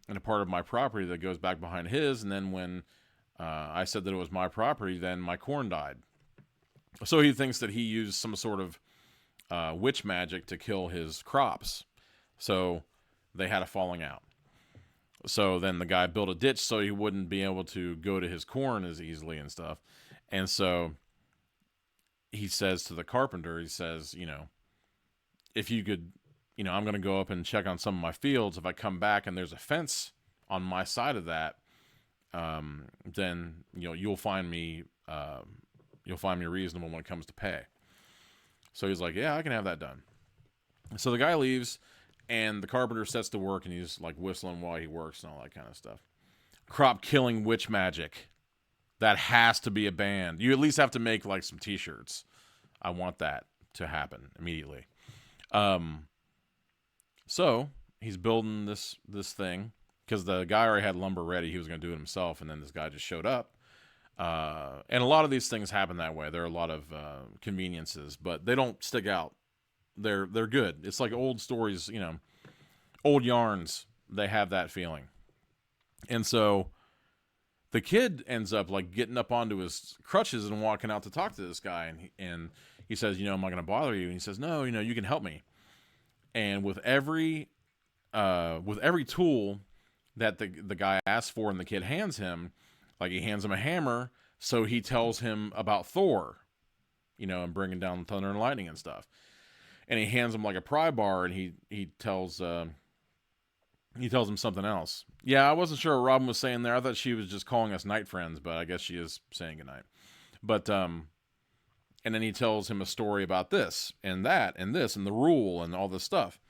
and a part of my property that goes back behind his. And then when I said that it was my property, then my corn died. So he thinks that he used some sort of witch magic to kill his crops. So they had a falling out. So then the guy built a ditch so he wouldn't be able to go to his corn as easily and stuff. And so he says to the carpenter, he says, if you could, I'm going to go up and check on some of my fields. If I come back and there's a fence on my side of that, then, you'll find me reasonable when it comes to pay. So he's like, yeah, I can have that done. So the guy leaves, and the carpenter sets to work, and he's like whistling while he works and all that kind of stuff. Crop killing witch magic. That has to be a band. You at least have to make like some t-shirts. I want that to happen immediately. So he's building this thing because the guy already had lumber ready. He was going to do it himself, and then this guy just showed up. And a lot of these things happen that way. There are a lot of conveniences, but they don't stick out. They're good. It's like old stories, old yarns. They have that feeling. And so the kid ends up like getting up onto his crutches and walking out to talk to this guy. And he says, am I going to bother you? And he says, no, you can help me. And with every tool that the guy asks for and the kid hands him, like he hands him a hammer, so he tells him about Thor, and bringing down thunder and lightning and stuff. And he hands him like a pry bar, and he tells him something else. Yeah, I wasn't sure what Robin was saying there. I thought she was just calling us night friends, but I guess she is saying goodnight. But and then he tells him a story about this and that and this and the rule and all this stuff.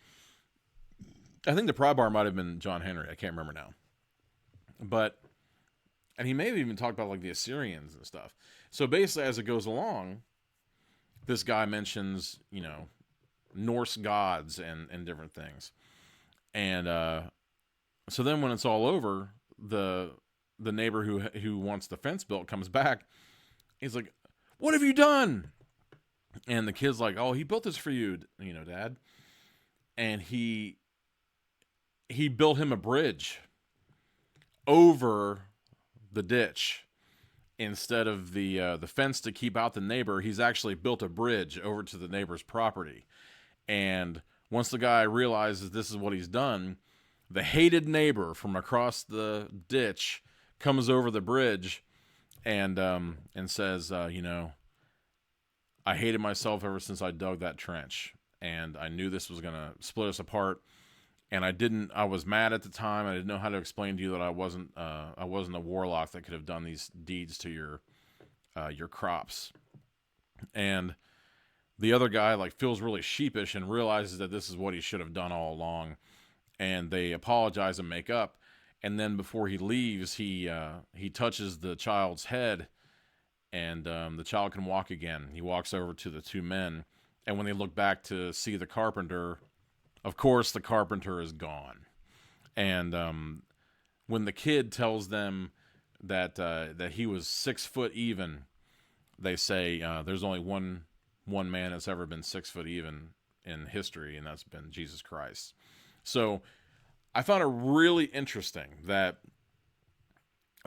I think the pry bar might have been John Henry. I can't remember now. And he may have even talked about like the Assyrians and stuff. So basically, as it goes along, this guy mentions, Norse gods and different things. And so then when it's all over, the neighbor who wants the fence built comes back. He's like, what have you done? And the kid's like, oh, he built this for you, Dad. And he built him a bridge over the ditch. Instead of the fence to keep out the neighbor, he's actually built a bridge over to the neighbor's property. And once the guy realizes this is what he's done, the hated neighbor from across the ditch comes over the bridge and says, I hated myself ever since I dug that trench, and I knew this was going to split us apart. And I was mad at the time. I didn't know how to explain to you that I wasn't a warlock that could have done these deeds to your crops. And the other guy like feels really sheepish and realizes that this is what he should have done all along, and they apologize and make up. And then before he leaves, he touches the child's head, and the child can walk again. He walks over to the two men, and when they look back to see the carpenter, of course the carpenter is gone. And when the kid tells them that he was 6 foot even, they say there's only one man that's ever been 6 foot even in history, and that's been Jesus Christ. So I found it really interesting that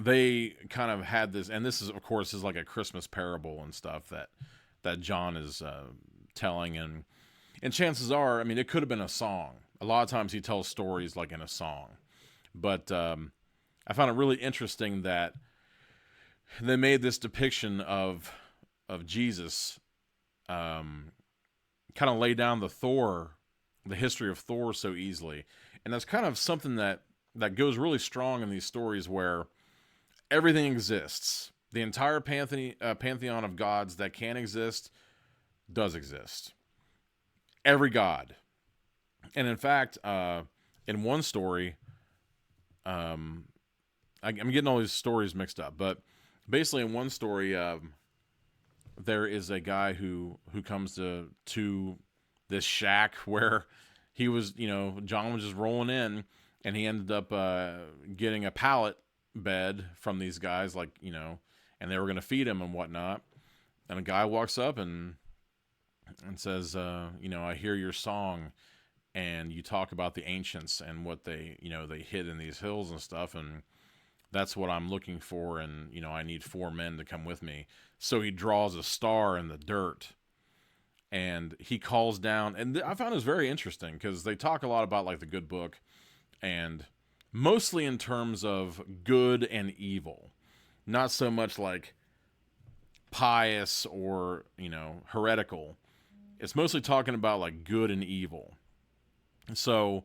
they kind of had this, and this is, of course, is like a Christmas parable and stuff that John is telling, and chances are, I mean, it could have been a song. A lot of times he tells stories like in a song, but I found it really interesting that they made this depiction of Jesus, kind of lay down the history of Thor so easily, and that's kind of something that goes really strong in these stories where everything exists. The entire pantheon of gods that can exist does exist. Every god. And in fact, in one story, I'm getting all these stories mixed up, but basically in one story, there is a guy who comes to this shack where he was, John was just rolling in, and he ended up getting a pallet bed from these guys, and they were going to feed him and whatnot. And a guy walks up and says, I hear your song, and you talk about the ancients and what they hid in these hills and stuff, and that's what I'm looking for, and I need 4 men to come with me. So he draws a star in the dirt, and he calls down, and I found this very interesting because they talk a lot about like the good book, and mostly in terms of good and evil, not so much like pious or heretical. It's mostly talking about like good and evil. So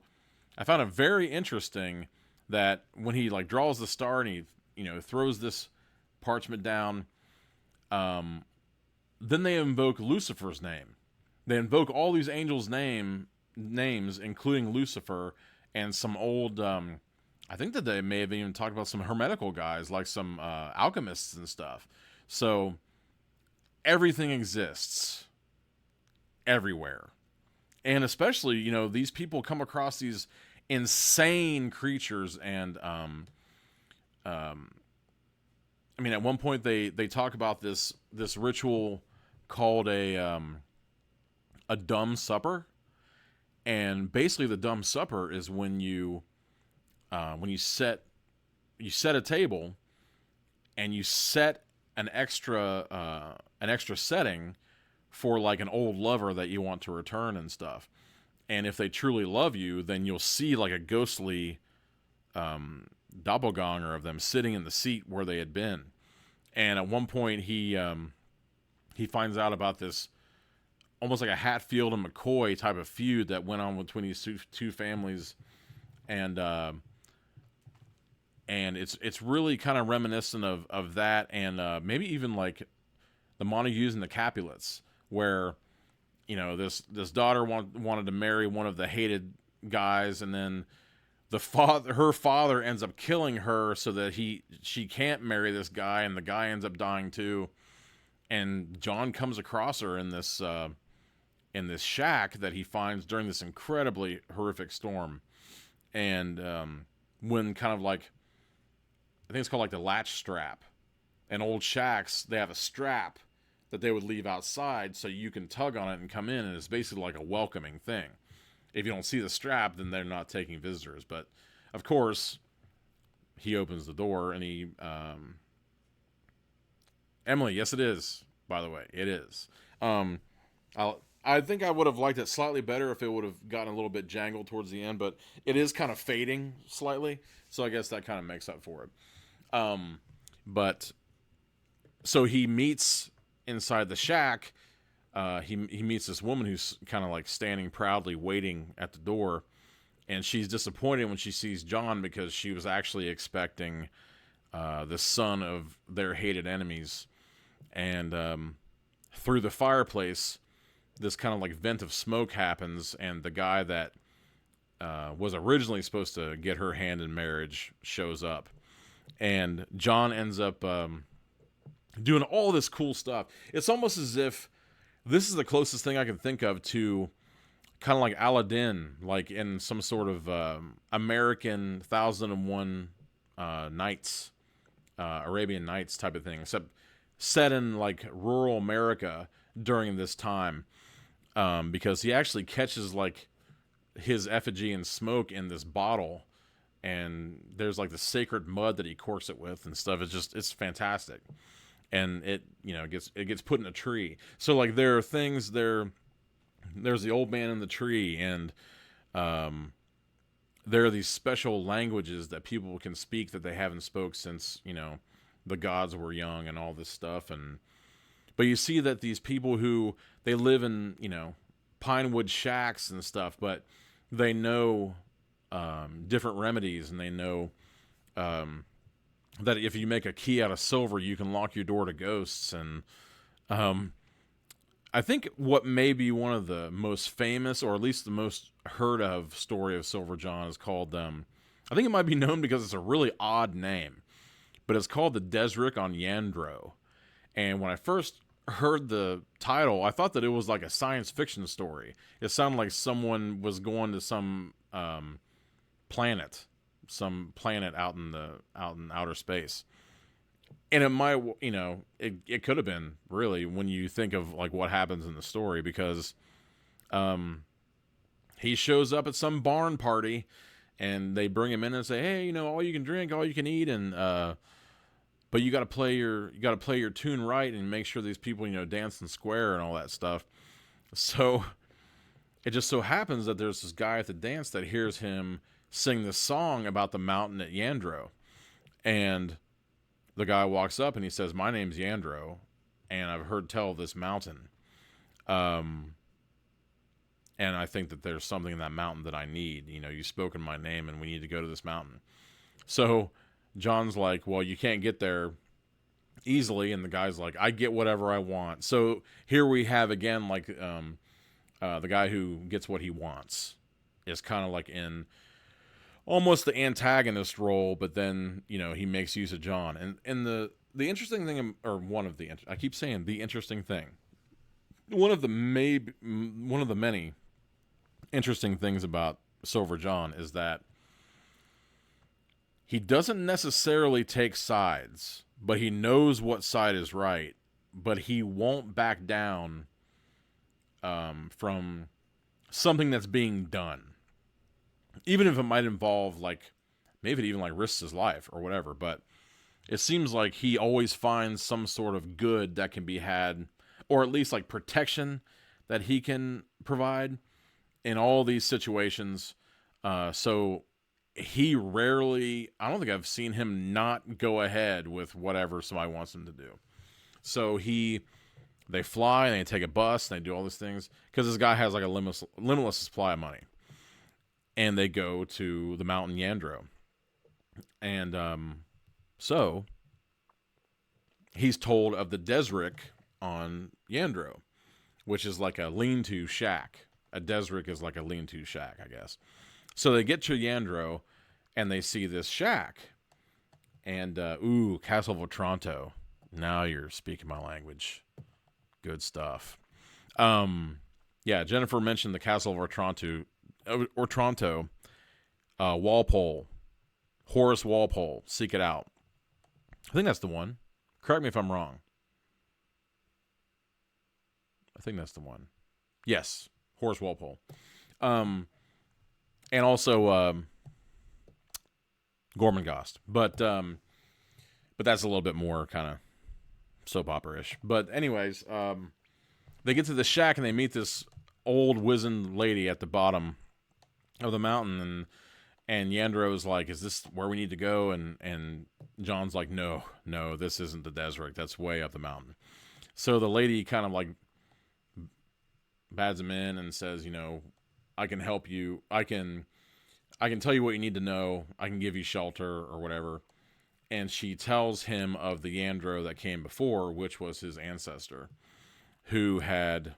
I found it very interesting that when he like draws the star and he throws this parchment down, then they invoke Lucifer's name. They invoke all these angels' names, including Lucifer and some old. I think that they may have even talked about some hermetical guys, like some alchemists and stuff. So everything exists everywhere, and especially these people come across these insane creatures, and I mean, at one point they talk about this ritual called a dumb supper, and basically the dumb supper is when you set a table, and you set an extra setting for like an old lover that you want to return and stuff. And if they truly love you, then you'll see like a ghostly doppelganger of them sitting in the seat where they had been. And at one point he finds out about this almost like a Hatfield and McCoy type of feud that went on between these two families, and it's really kind of reminiscent of that, and maybe even like the Montagues and the Capulets, where this daughter wanted to marry one of the hated guys, and then her father ends up killing her so that she can't marry this guy, and the guy ends up dying too. And John comes across her in this shack that he finds during this incredibly horrific storm, and when kind of like, I think it's called like the latch strap, and old shacks, they have a strap that they would leave outside so you can tug on it and come in, and it's basically like a welcoming thing. If you don't see the strap, then they're not taking visitors. But of course, he opens the door, and he Emily, yes it is, by the way, it is. I think I would have liked it slightly better if it would have gotten a little bit jangled towards the end, but it is kind of fading slightly, so I guess that kind of makes up for it. But so he meets inside the shack. He meets this woman who's kind of like standing proudly waiting at the door, and she's disappointed when she sees John because she was actually expecting the son of their hated enemies. And through the fireplace, this kind of like vent of smoke happens, and the guy that was originally supposed to get her hand in marriage shows up, and John ends up doing all this cool stuff. It's almost as if this is the closest thing I can think of to kind of like Aladdin, like in some sort of American 1001 Nights, Arabian Nights type of thing, except set in like rural America during this time, because he actually catches like his effigy in smoke in this bottle, and there's like the sacred mud that he corks it with and stuff. It's fantastic, and it gets put in a tree. So like there are things there. There's the old man in the tree, and there are these special languages that people can speak that they haven't spoke since, the gods were young and all this stuff. But you see that these people who, they live in, pine wood shacks and stuff, but they know different remedies, and they know that if you make a key out of silver, you can lock your door to ghosts. And I think what may be one of the most famous, or at least the most heard of story of Silver John is called, I think it might be known because it's a really odd name, but it's called the Desric on Yandro. And when I first heard the title, I thought that it was like a science fiction story. It sounded like someone was going to some planet out in outer space. And it might, it could have been, really, when you think of like what happens in the story, because he shows up at some barn party, and they bring him in and say, hey, all you can drink, all you can eat, and but you got to play your tune right and make sure these people dance and square and all that stuff. So it just so happens that there's this guy at the dance that hears him sing this song about the mountain at Yandro, and the guy walks up and he says, my name's Yandro, and I've heard tell of this mountain. And I think that there's something in that mountain that I need. You've spoken my name, and we need to go to this mountain. So John's like, well, you can't get there easily. And the guy's like, I get whatever I want. So here we have again, like, the guy who gets what he wants is kind of like in almost the antagonist role, but then, he makes use of John. And the interesting thing, or I keep saying the interesting thing, one of the many interesting things about Silver John is that he doesn't necessarily take sides, but he knows what side is right, but he won't back down from something that's being done. Even if it might involve, like, maybe it even, like, risks his life or whatever. But it seems like he always finds some sort of good that can be had, or at least, like, protection that he can provide in all these situations. So he rarely, I don't think I've seen him not go ahead with whatever somebody wants him to do. So they fly, and they take a bus, and they do all these things, because this guy has, like, a limitless supply of money. And they go to the mountain Yandro. And so he's told of the Desric on Yandro, which is like a lean-to shack. A Desric is like a lean-to shack, I guess. So they get to Yandro, and they see this shack. And, Castle of Otranto. Now you're speaking my language. Good stuff. Yeah, Jennifer mentioned the Castle of Otranto, Walpole, Horace Walpole, seek it out. I think that's the one. Correct me if I'm wrong. I think that's the one. Yes, Horace Walpole. And also Gormenghast. But that's a little bit more kind of soap opera-ish. But anyways, they get to the shack, and they meet this old wizened lady at the bottom of the mountain, and Yandro's like, is this where we need to go? And John's like, no, this isn't the Desric. That's way up the mountain. So the lady kind of like bads him in and says, I can help you. I can tell you what you need to know. I can give you shelter or whatever. And she tells him of the Yandro that came before, which was his ancestor, who had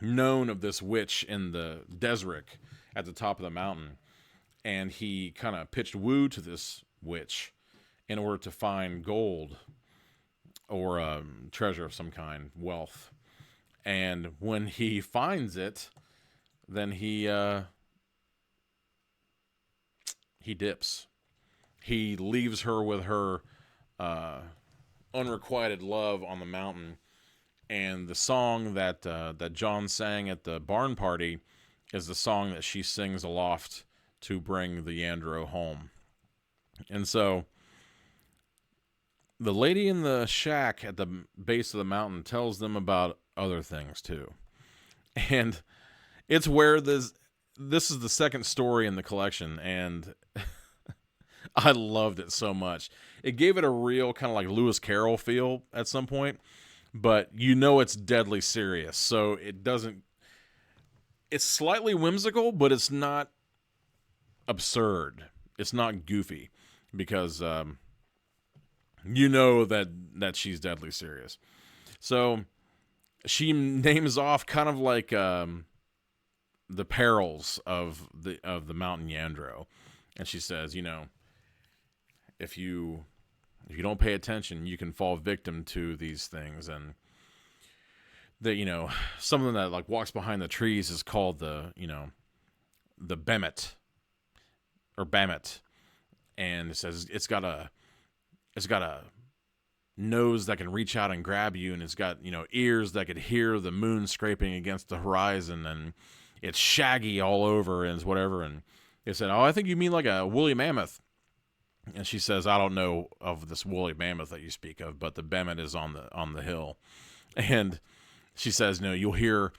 known of this witch in the desert at the top of the mountain, and he kind of pitched woo to this witch in order to find gold or treasure of some kind, wealth. And when he finds it, then he dips. He leaves her with her unrequited love on the mountain. And the song that that John sang at the barn party is the song that she sings aloft to bring the Yandro home. And so the lady in the shack at the base of the mountain tells them about other things too. And it's where this is the second story in the collection, and I loved it so much. It gave it a real kind of like Lewis Carroll feel at some point, but you know it's deadly serious. So it doesn't, it's slightly whimsical, but it's not absurd. It's not goofy, because you know that she's deadly serious. So she names off kind of like the perils of the mountain Yandro, and she says, you know, if you don't pay attention, you can fall victim to these things. And that, you know, something that like walks behind the trees is called the, you know, the Bemet or Bamet. And it says it's got a nose that can reach out and grab you, and it's got, you know, ears that could hear the moon scraping against the horizon, and it's shaggy all over and it's whatever. And they said, oh, I think you mean like a woolly mammoth. And she says, I don't know of this woolly mammoth that you speak of, but the Bemet is on the hill. And she says, no, you'll hear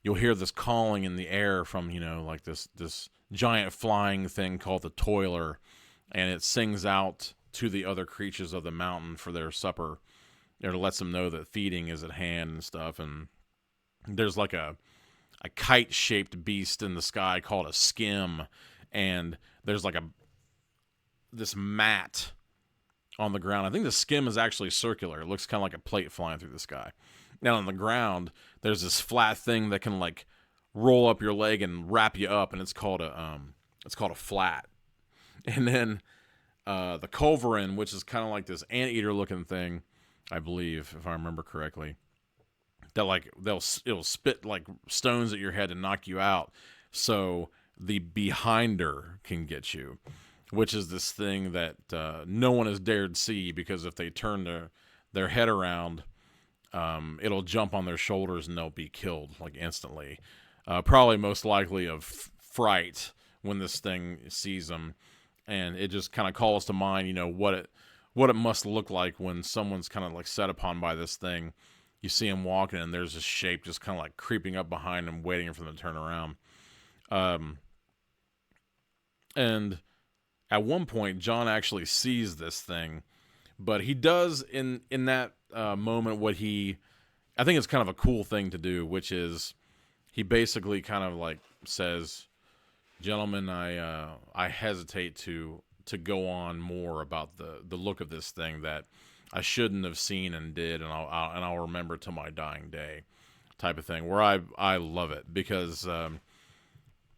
this calling in the air from, you know, like this giant flying thing called the toiler, and it sings out to the other creatures of the mountain for their supper. It lets them know that feeding is at hand and stuff. And there's like a kite-shaped beast in the sky called a skim, and there's like this mat on the ground. I think the skim is actually circular. It looks kind of like a plate flying through the sky. Now on the ground, there's this flat thing that can like roll up your leg and wrap you up, and it's called a flat. And then the culverin, which is kind of like this anteater looking thing, I believe, if I remember correctly, that like it'll spit like stones at your head and knock you out. So the behinder can get you, which is this thing that no one has dared see, because if they turn their head around, it'll jump on their shoulders and they'll be killed like instantly. Probably most likely of fright when this thing sees them. And it just kind of calls to mind, you know, what it must look like when someone's kind of like set upon by this thing. You see him walking, and there's this shape just kind of like creeping up behind him, waiting for them to turn around. And at one point, John actually sees this thing, but he does in that moment what I think it's kind of a cool thing to do, which is he basically kind of like says, gentlemen, I hesitate to go on more about the look of this thing that I shouldn't have seen and did, and I'll remember till my dying day, type of thing. Where I love it, because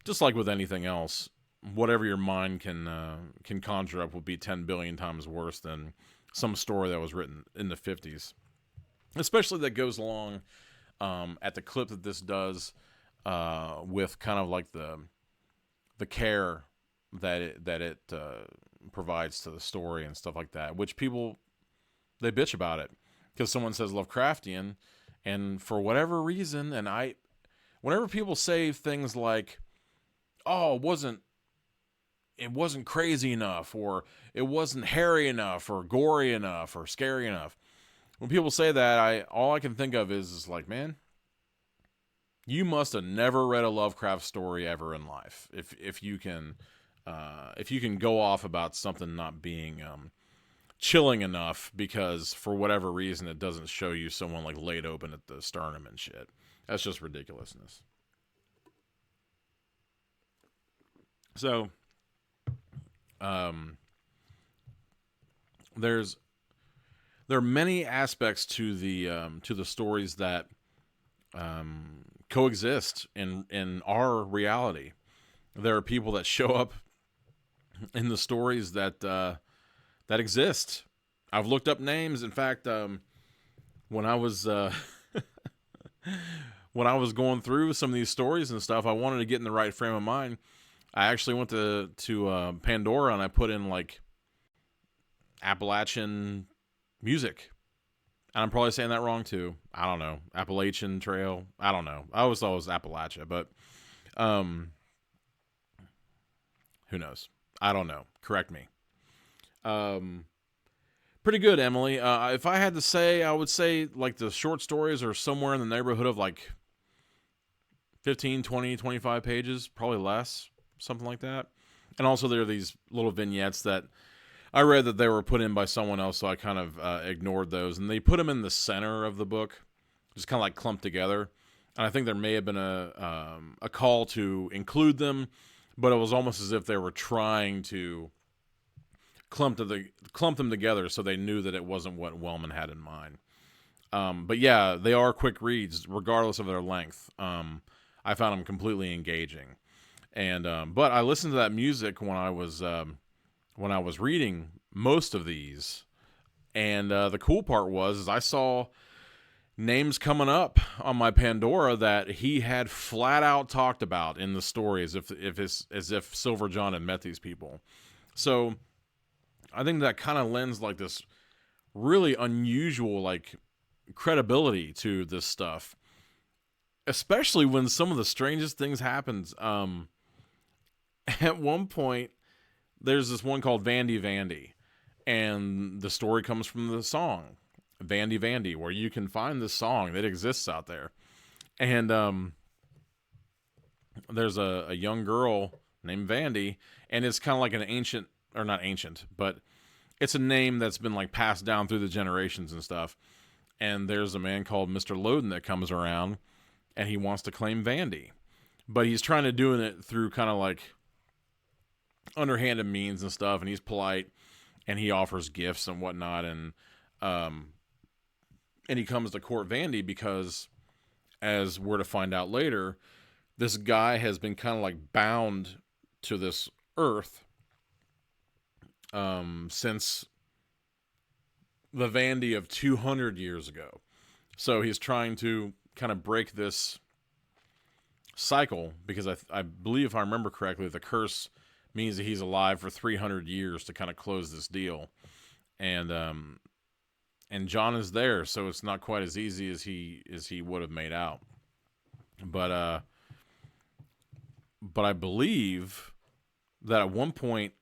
just like with anything else, whatever your mind can conjure up will be 10 billion times worse than some story that was written in the 50s, especially that goes along at the clip that this does with kind of like the care that it provides to the story and stuff like that, which people, they bitch about it because someone says Lovecraftian, and for whatever reason, and whenever people say things like, oh, it wasn't crazy enough, or it wasn't hairy enough, or gory enough, or scary enough, when people say that, all I can think of is like, man, you must have never read a Lovecraft story ever in life. If you can go off about something not being chilling enough because for whatever reason it doesn't show you someone like laid open at the sternum and shit. That's just ridiculousness. So, there are many aspects to the stories that coexist in our reality. There are people that show up in the stories that that exist. I've looked up names. In fact, when I was when I was going through some of these stories and stuff, I wanted to get in the right frame of mind. I actually went to Pandora and I put in like Appalachian music. And I'm probably saying that wrong too. I don't know. Appalachian Trail. I don't know. I always thought it was Appalachia, but who knows? I don't know. Correct me. Pretty good, Emily. If I had to say, I would say like the short stories are somewhere in the neighborhood of like 15, 20, 25 pages, probably less, something like that. And also there are these little vignettes that I read that they were put in by someone else, so I kind of ignored those. And they put them in the center of the book, just kind of like clumped together. And I think there may have been a call to include them, but it was almost as if they were trying to clump them together so they knew that it wasn't what Wellman had in mind. But yeah, they are quick reads, regardless of their length. I found them completely engaging. And but I listened to that music when I was reading most of these, and the cool part was I saw names coming up on my Pandora that he had flat out talked about in the story as if Silver John had met these people. So I think that kind of lends like this really unusual like credibility to this stuff, especially when some of the strangest things happens. At one point, there's this one called Vandy Vandy, and the story comes from the song Vandy Vandy, where you can find this song that exists out there. And there's a young girl named Vandy, and it's kind of like an ancient, or not ancient, but it's a name that's been like passed down through the generations and stuff. And there's a man called Mr. Loden that comes around, and he wants to claim Vandy, but he's trying to do it through kind of like underhanded means and stuff, and he's polite, and he offers gifts and whatnot, and he comes to court Vandy because, as we're to find out later, this guy has been kind of like bound to this earth since the Vandy of 200 years ago. So he's trying to kind of break this cycle, because I believe, if I remember correctly, the curse means that he's alive for 300 years to kind of close this deal. And John is there, so it's not quite as easy as he would have made out. But I believe that at one point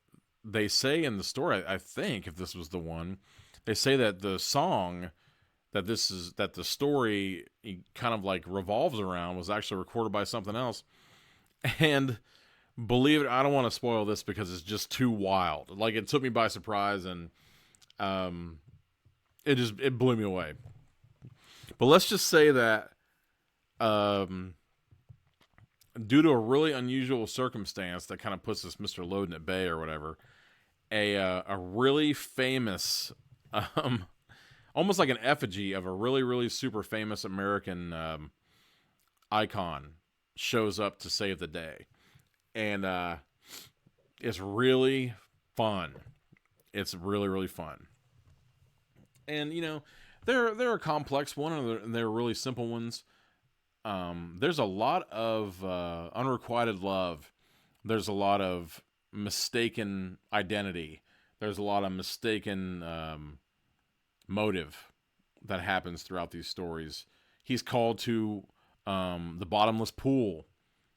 they say in the story, I think if this was the one, they say that the song that the story kind of like revolves around was actually recorded by something else. And believe it, I don't want to spoil this because it's just too wild. Like, it took me by surprise, and it blew me away. But let's just say that due to a really unusual circumstance that kind of puts this Mr. Loden at bay or whatever, a really famous, almost like an effigy of a really, really super famous American icon shows up to save the day. And it's really fun. It's really, really fun. And, you know, there are complex ones, and there are really simple ones. There's a lot of unrequited love. There's a lot of mistaken identity. There's a lot of mistaken motive that happens throughout these stories. He's called to the bottomless pool.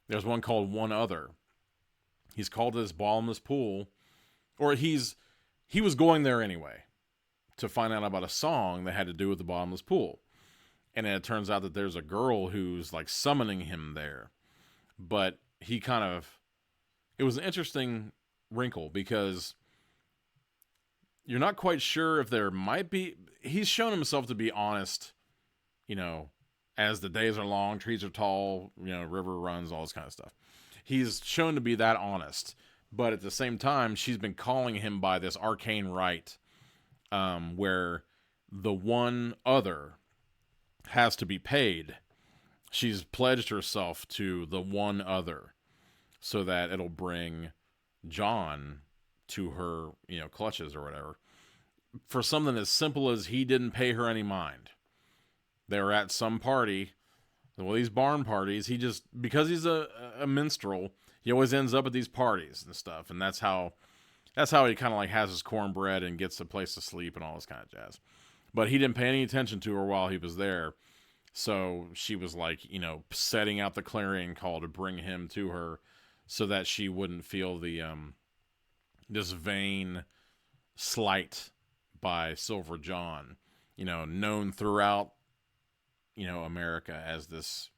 There's one called One Other. He's called to this bottomless pool, or he was going there anyway to find out about a song that had to do with the bottomless pool. And it turns out that there's a girl who's like summoning him there. But it was an interesting wrinkle, because you're not quite sure if there might be, he's shown himself to be honest, you know, as the days are long, trees are tall, you know, river runs, all this kind of stuff. He's shown to be that honest, but at the same time, she's been calling him by this arcane rite, where the one other has to be paid she's pledged herself to the one other so that it'll bring John to her, clutches or whatever. For something as simple as he didn't pay her any mind. They were at some party, well, these barn parties. He just, because he's a minstrel, he always ends up at these parties and stuff, and that's how he kind of like has his cornbread and gets a place to sleep and all this kind of jazz. But he didn't pay any attention to her while he was there, so she was like, setting out the clarion call to bring him to her, so that she wouldn't feel the this vain slight by Silver John, known throughout, America as this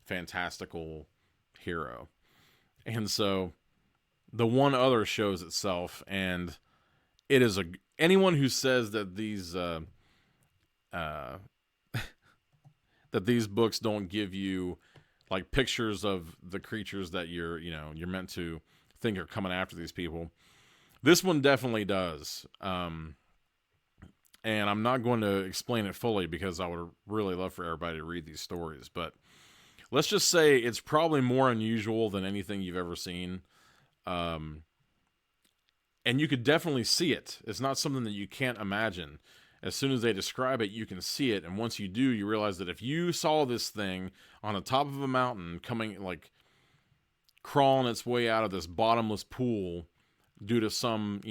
fantastical hero. And so the one other shows itself, and it is anyone who says that these that these books don't give you like pictures of the creatures that you're meant to think are coming after these people. This one definitely does. And I'm not going to explain it fully because I would really love for everybody to read these stories. But let's just say it's probably more unusual than anything you've ever seen. And you could definitely see it. It's not something that you can't imagine. As soon as they describe it, you can see it. And once you do, you realize that if you saw this thing on the top of a mountain coming, like, crawling its way out of this bottomless pool due to some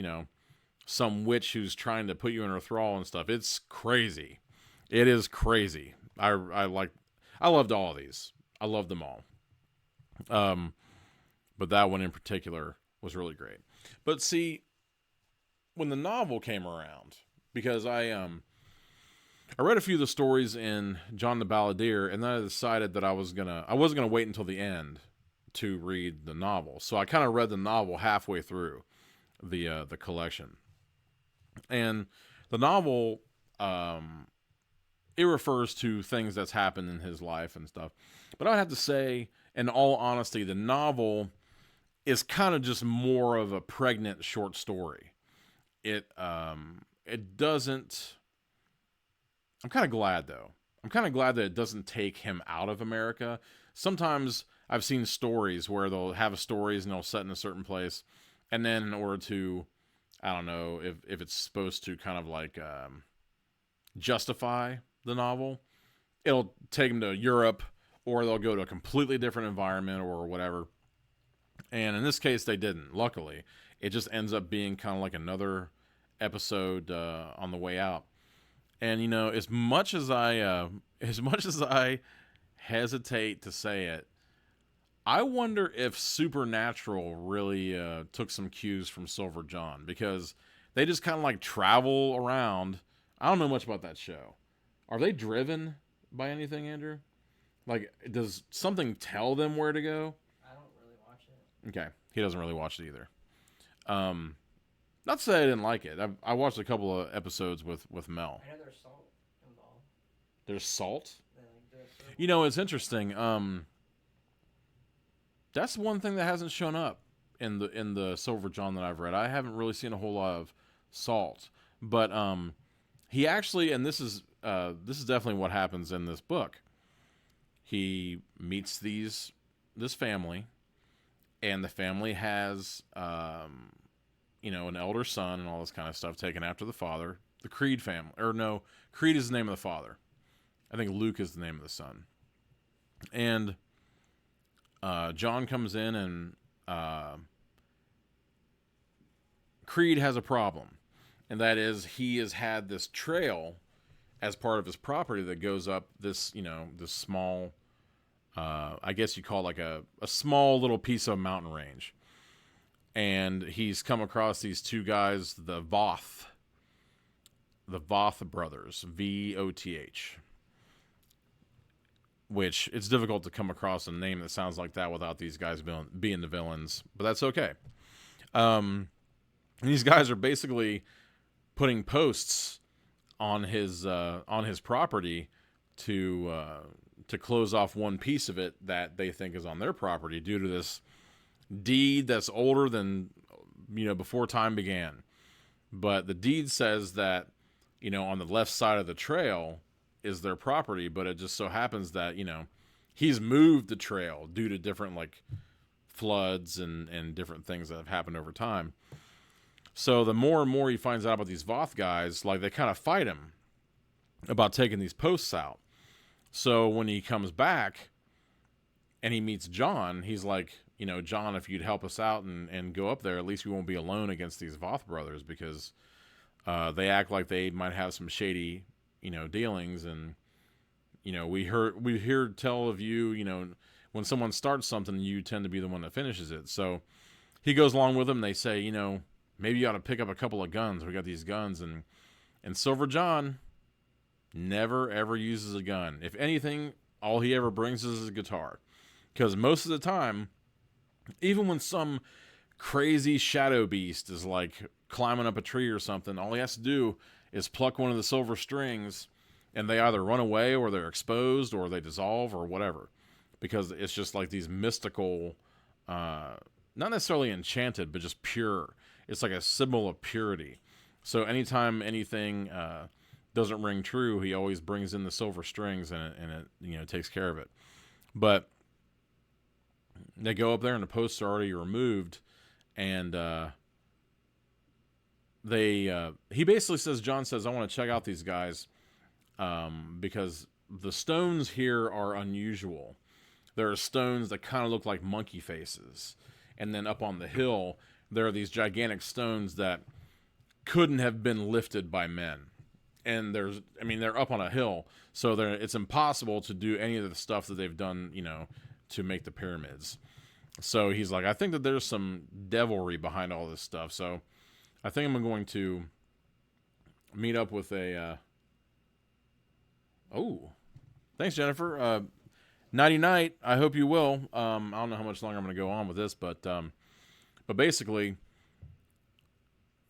witch who's trying to put you in her thrall and stuff, it's crazy. It is crazy. I loved all of these. I loved them all. But that one in particular was really great. But see, when the novel came around, because I read a few of the stories in John the Balladeer, and then I decided that I wasn't gonna wait until the end to read the novel. So I kind of read the novel halfway through the collection. And the novel, it refers to things that's happened in his life and stuff. But I have to say, in all honesty, the novel is kind of just more of a pregnant short story. It doesn't. I'm kind of glad, though. I'm kind of glad that it doesn't take him out of America. Sometimes I've seen stories where they'll have stories and they'll set in a certain place, and then in order to, I don't know if it's supposed to kind of like justify the novel, it'll take them to Europe, or they'll go to a completely different environment or whatever. And in this case, they didn't. Luckily, it just ends up being kind of like another episode on the way out. And as much as I hesitate to say it, I wonder if Supernatural really took some cues from Silver John, because they just kind of like travel around. I don't know much about that show. Are they driven by anything, Andrew? Like, does something tell them where to go? I don't really watch it. Okay, he doesn't really watch it either. Not to say I didn't like it. I watched a couple of episodes with Mel. I know there's salt involved. There's salt? Like, It's interesting. That's one thing that hasn't shown up in the Silver John that I've read. I haven't really seen a whole lot of salt, but he actually, and this is definitely what happens in this book. He meets this family, and the family has an elder son and all this kind of stuff, taken after the father. The Creed family, or no, Creed is the name of the father. I think Luke is the name of the son, and John comes in, and Creed has a problem, and that is he has had this trail as part of his property that goes up this, this small, I guess you call it like a small little piece of mountain range. And he's come across these two guys, the Voth brothers, VOTH. Which, it's difficult to come across a name that sounds like that without these guys being the villains, but that's okay. These guys are basically putting posts on his property to close off one piece of it that they think is on their property due to this deed that's older than before time began. But the deed says that on the left side of the trail is their property, but it just so happens that he's moved the trail due to different like floods and different things that have happened over time. So the more and more he finds out about these Voth guys, like they kind of fight him about taking these posts out. So when he comes back and he meets John, he's like, you know, John, if you'd help us out and go up there, at least we won't be alone against these Voth brothers, because they act like they might have some shady, you know, dealings. And, you know, we hear tell of you, you know, when someone starts something, you tend to be the one that finishes it. So he goes along with them. They say, you know, maybe you ought to pick up a couple of guns. We got these guns. And Silver John never, ever uses a gun. If anything, all he ever brings is his guitar. Because most of the time, even when some crazy shadow beast is like climbing up a tree or something, all he has to do is pluck one of the silver strings, and they either run away or they're exposed or they dissolve or whatever. Because it's just like these mystical, not necessarily enchanted, but just pure. It's like a symbol of purity. So anytime anything doesn't ring true, he always brings in the silver strings, and it you know, takes care of it. But they go up there and the posts are already removed, and he basically says, John says, I want to check out these guys because the stones here are unusual. There are stones that kind of look like monkey faces. And then up on the hill, there are these gigantic stones that couldn't have been lifted by men. And they're up on a hill, so it's impossible to do any of the stuff that they've done, you know, to make the pyramids. So he's like, I think that there's some devilry behind all this stuff. So I think I'm going to meet up with a... Oh, thanks, Jennifer. Nighty night. I hope you will. I don't know how much longer I'm going to go on with this, but basically,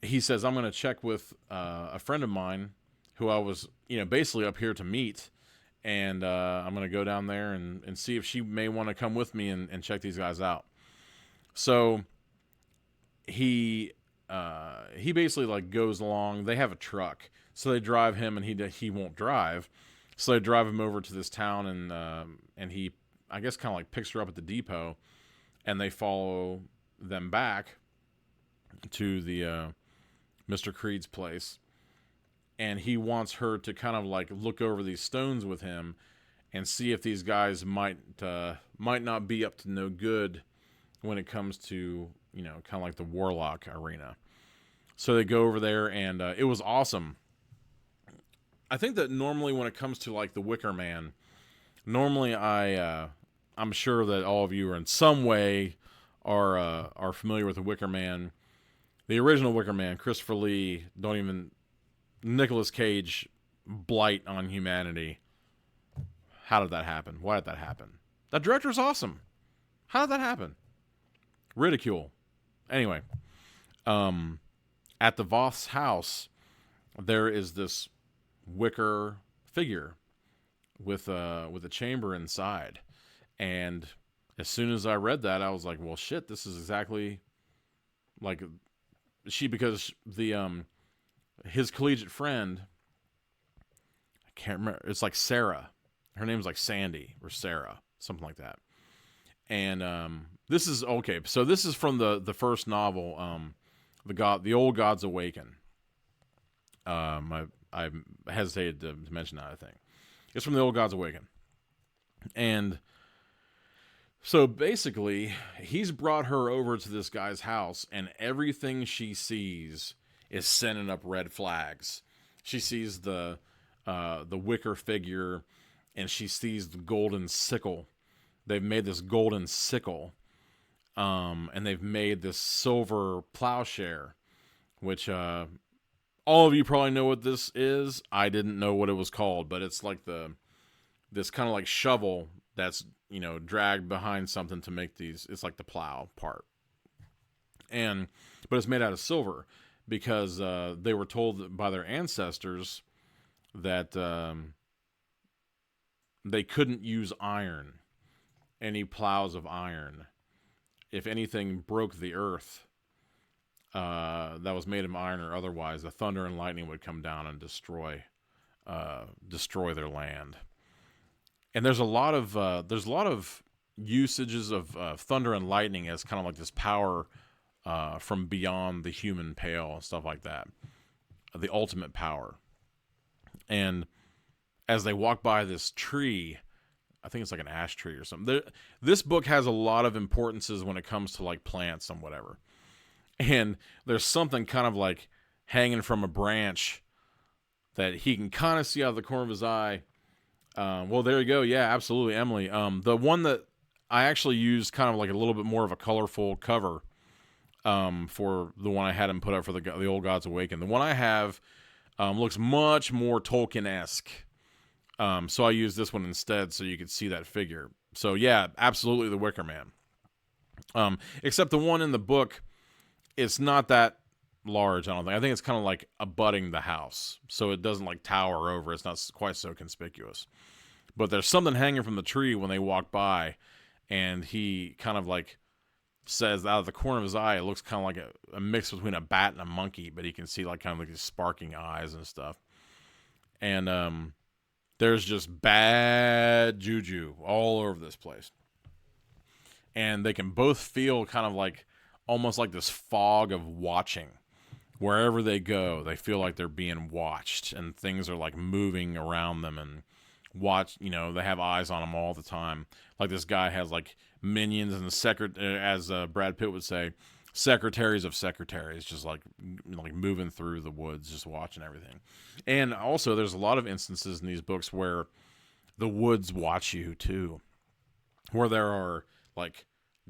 he says, I'm going to check with a friend of mine who I was, you know, basically up here to meet, and I'm going to go down there and see if she may want to come with me and check these guys out. So he basically like goes along. They have a truck, so they drive him, and he won't drive. So they drive him over to this town, and he, I guess, kind of like picks her up at the depot, and they follow them back to the Mr. Creed's place, and he wants her to kind of like look over these stones with him and see if these guys might not be up to no good when it comes to, you know, kind of like the warlock arena. So they go over there, and it was awesome. I think that normally when it comes to like the Wicker Man, normally I'm sure that all of you are in some way are familiar with the Wicker Man. The original Wicker Man, Christopher Lee, Nicolas Cage, blight on humanity. How did that happen? Why did that happen? That director's awesome. How did that happen? Ridicule. Anyway, at the Voth's house, there is this wicker figure with a chamber inside, and as soon as I read that, I was like, well, shit, this is exactly like because his collegiate friend, I can't remember, it's like Sarah, her name's like Sandy or Sarah, something like that. And this is okay, so this is from the first novel, the Old Gods Awaken. I hesitated to mention that. I think it's from the Old Gods Awaken. And so basically, he's brought her over to this guy's house, and everything she sees is sending up red flags. She sees the wicker figure, and she sees the golden sickle. They've made this golden sickle, and they've made this silver plowshare, which all of you probably know what this is. I didn't know what it was called, but it's like this kind of like shovel that's, you know, dragged behind something to make these. It's like the plow part, but it's made out of silver because they were told by their ancestors that they couldn't use iron, any plows of iron. If anything broke the earth that was made of iron or otherwise, the thunder and lightning would come down and destroy their land. And there's a lot of usages of thunder and lightning as kind of like this power from beyond the human pale and stuff like that, the ultimate power. And as they walk by this tree, I think it's like an ash tree or something. This book has a lot of importances when it comes to like plants and whatever. And there's something kind of like hanging from a branch that he can kind of see out of the corner of his eye. Well, there you go. Yeah, absolutely, Emily. The one that I actually used kind of like a little bit more of a colorful cover for the one I had him put up for the Old Gods Awaken. The one I have looks much more Tolkien-esque. So I used this one instead so you could see that figure. So yeah, absolutely the Wicker Man. Except the one in the book, it's not that large, I don't think. I think it's kind of like abutting the house. So it doesn't like tower over. It's not quite so conspicuous. But there's something hanging from the tree when they walk by, and he kind of like says out of the corner of his eye, it looks kind of like a mix between a bat and a monkey, but he can see like kind of like these sparking eyes and stuff. And there's just bad juju all over this place. And they can both feel kind of like almost like this fog of watching. Wherever they go, they feel like they're being watched, and things are like moving around them, and they have eyes on them all the time. Like this guy has like minions and as Brad Pitt would say, secretaries of secretaries, just like moving through the woods, just watching everything. And also, there's a lot of instances in these books where the woods watch you too, where there are like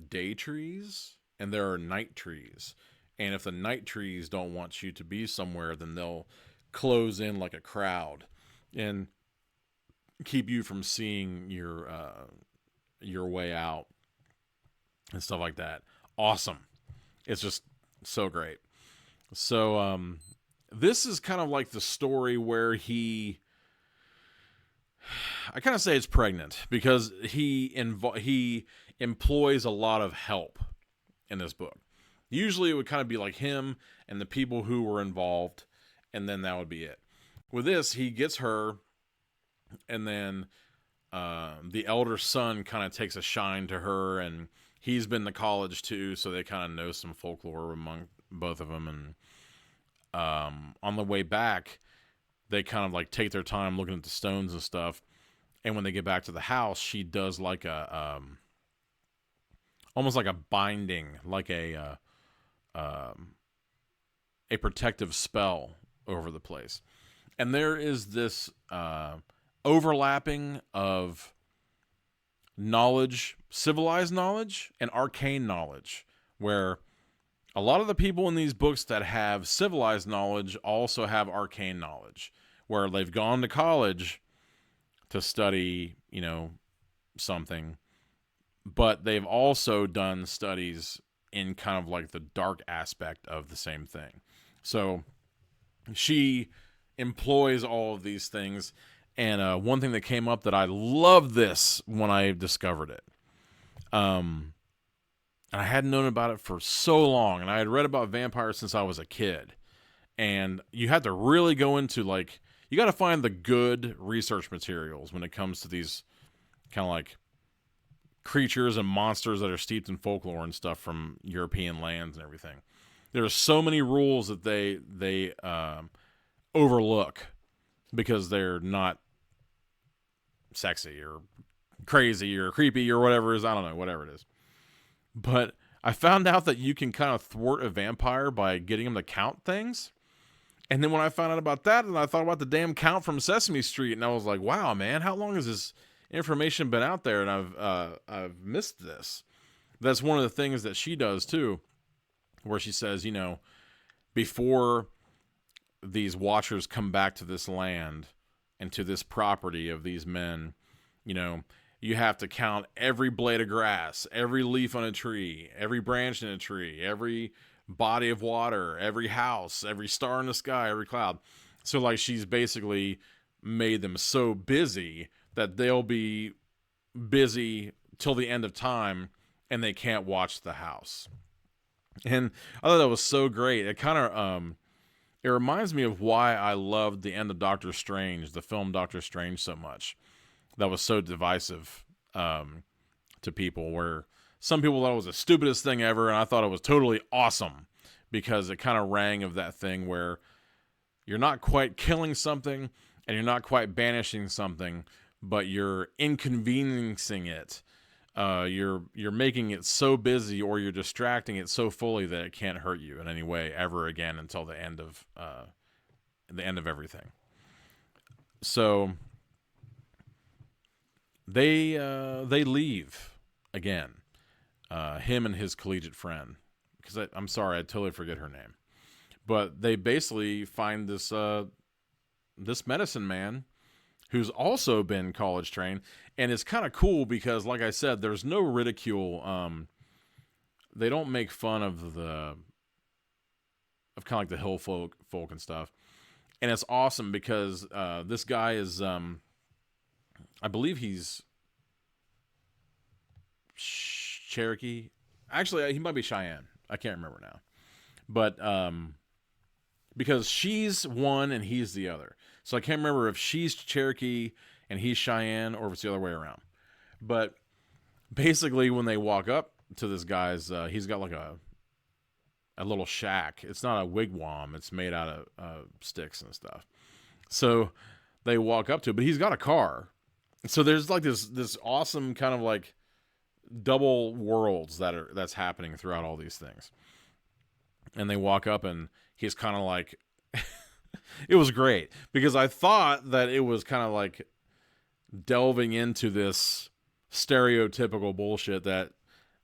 day trees and there are night trees. And if the night trees don't want you to be somewhere, then they'll close in like a crowd and keep you from seeing your way out and stuff like that. Awesome. It's just so great. So this is kind of like the story where I kind of say it's pregnant because he employs a lot of help in this book. Usually it would kind of be like him and the people who were involved, and then that would be it. With this, he gets her, and then the elder son kind of takes a shine to her, and he's been to college too, so they kind of know some folklore among both of them. And on the way back, they kind of like take their time looking at the stones and stuff. And when they get back to the house, she does like a almost like a binding, like a protective spell over the place. And there is this overlapping of knowledge, civilized knowledge, and arcane knowledge, where a lot of the people in these books that have civilized knowledge also have arcane knowledge, where they've gone to college to study, something, but they've also done studies in kind of like the dark aspect of the same thing. So she employs all of these things. And one thing that came up that I loved this when I discovered it. And I hadn't known about it for so long. And I had read about vampires since I was a kid. And you had to really go into like, you got to find the good research materials when it comes to these kind of like creatures and monsters that are steeped in folklore and stuff from European lands and everything. There's so many rules that they overlook because they're not sexy or crazy or creepy or whatever it is. I don't know, whatever it is. But I found out that you can kind of thwart a vampire by getting him to count things. And then when I found out about that, and I thought about the damn count from Sesame Street, and I was like, wow, man, how long has this information been out there? And I've missed this. That's one of the things that she does too, where she says, before these watchers come back to this land and to this property of these men, you have to count every blade of grass, every leaf on a tree, every branch in a tree, every body of water, every house, every star in the sky, every cloud. So like she's basically made them so busy that they'll be busy till the end of time and they can't watch the house. And I thought that was so great. It kind of it reminds me of why I loved the end of Doctor Strange, the film Doctor Strange, so much. that was so divisive to people, where some people thought it was the stupidest thing ever, and I thought it was totally awesome because it kind of rang of that thing where you're not quite killing something and you're not quite banishing something, but you're inconveniencing it. You're making it so busy, or you're distracting it so fully that it can't hurt you in any way ever again until the end of everything. So they leave again. Him and his collegiate friend, because I'm sorry, I totally forget her name, but they basically find this this medicine man who's also been college trained, and it's kind of cool because, like I said, there's no ridicule. They don't make fun of kind of like the hill folk and stuff, and it's awesome because this guy is, I believe he's Cherokee. Actually, he might be Cheyenne. I can't remember now, but because she's one and he's the other. So I can't remember if she's Cherokee and he's Cheyenne, or if it's the other way around. But basically, when they walk up to this guy's, he's got like a little shack. It's not a wigwam. It's made out of sticks and stuff. So they walk up to it, but he's got a car. So there's like this awesome kind of like double worlds that's happening throughout all these things. And they walk up and he's kind of like, it was great because I thought that it was kind of like delving into this stereotypical bullshit that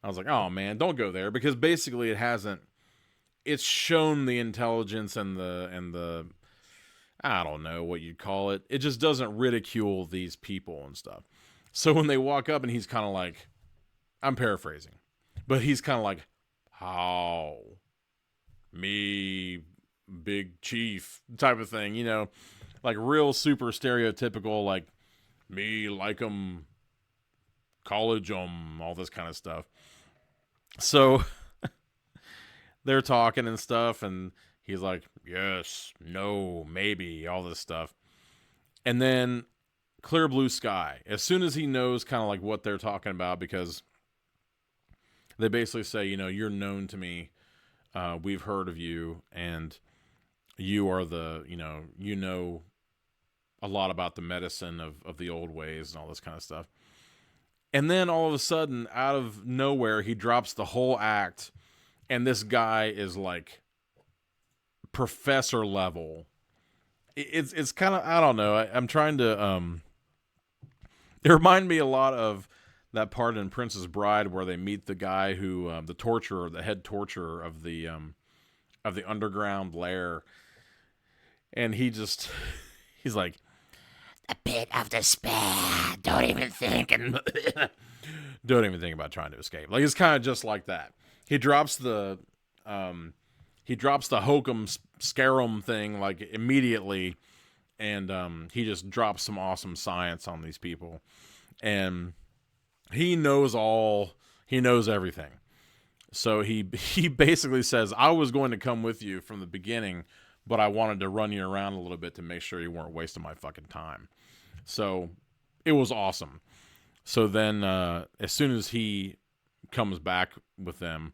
I was like, oh man, don't go there, because basically it's shown the intelligence and the I don't know what you'd call it. It just doesn't ridicule these people and stuff. So when they walk up and he's kind of like, I'm paraphrasing, but he's kind of like, how me big chief type of thing, you know, like real super stereotypical, like me like 'em college all this kind of stuff. So they're talking and stuff, and he's like, yes, no, maybe, all this stuff. And then clear blue sky. As soon as he knows kind of like what they're talking about, because they basically say, you know, you're known to me. We've heard of you, and you are you know a lot about the medicine of the old ways and all this kind of stuff. And then all of a sudden, out of nowhere, he drops the whole act, and this guy is like professor level. It's kind of, I don't know. I'm trying to it reminded me a lot of that part in Princess Bride where they meet the guy who the torturer, the head torturer of the underground lair, and he's like, the pit of despair. Don't even think about trying to escape. Like, it's kind of just like that. He drops the hokum scarum thing like immediately, and he just drops some awesome science on these people, and he knows everything. So he basically says, I was going to come with you from the beginning, but I wanted to run you around a little bit to make sure you weren't wasting my fucking time. So it was awesome. So then as soon as he comes back with them,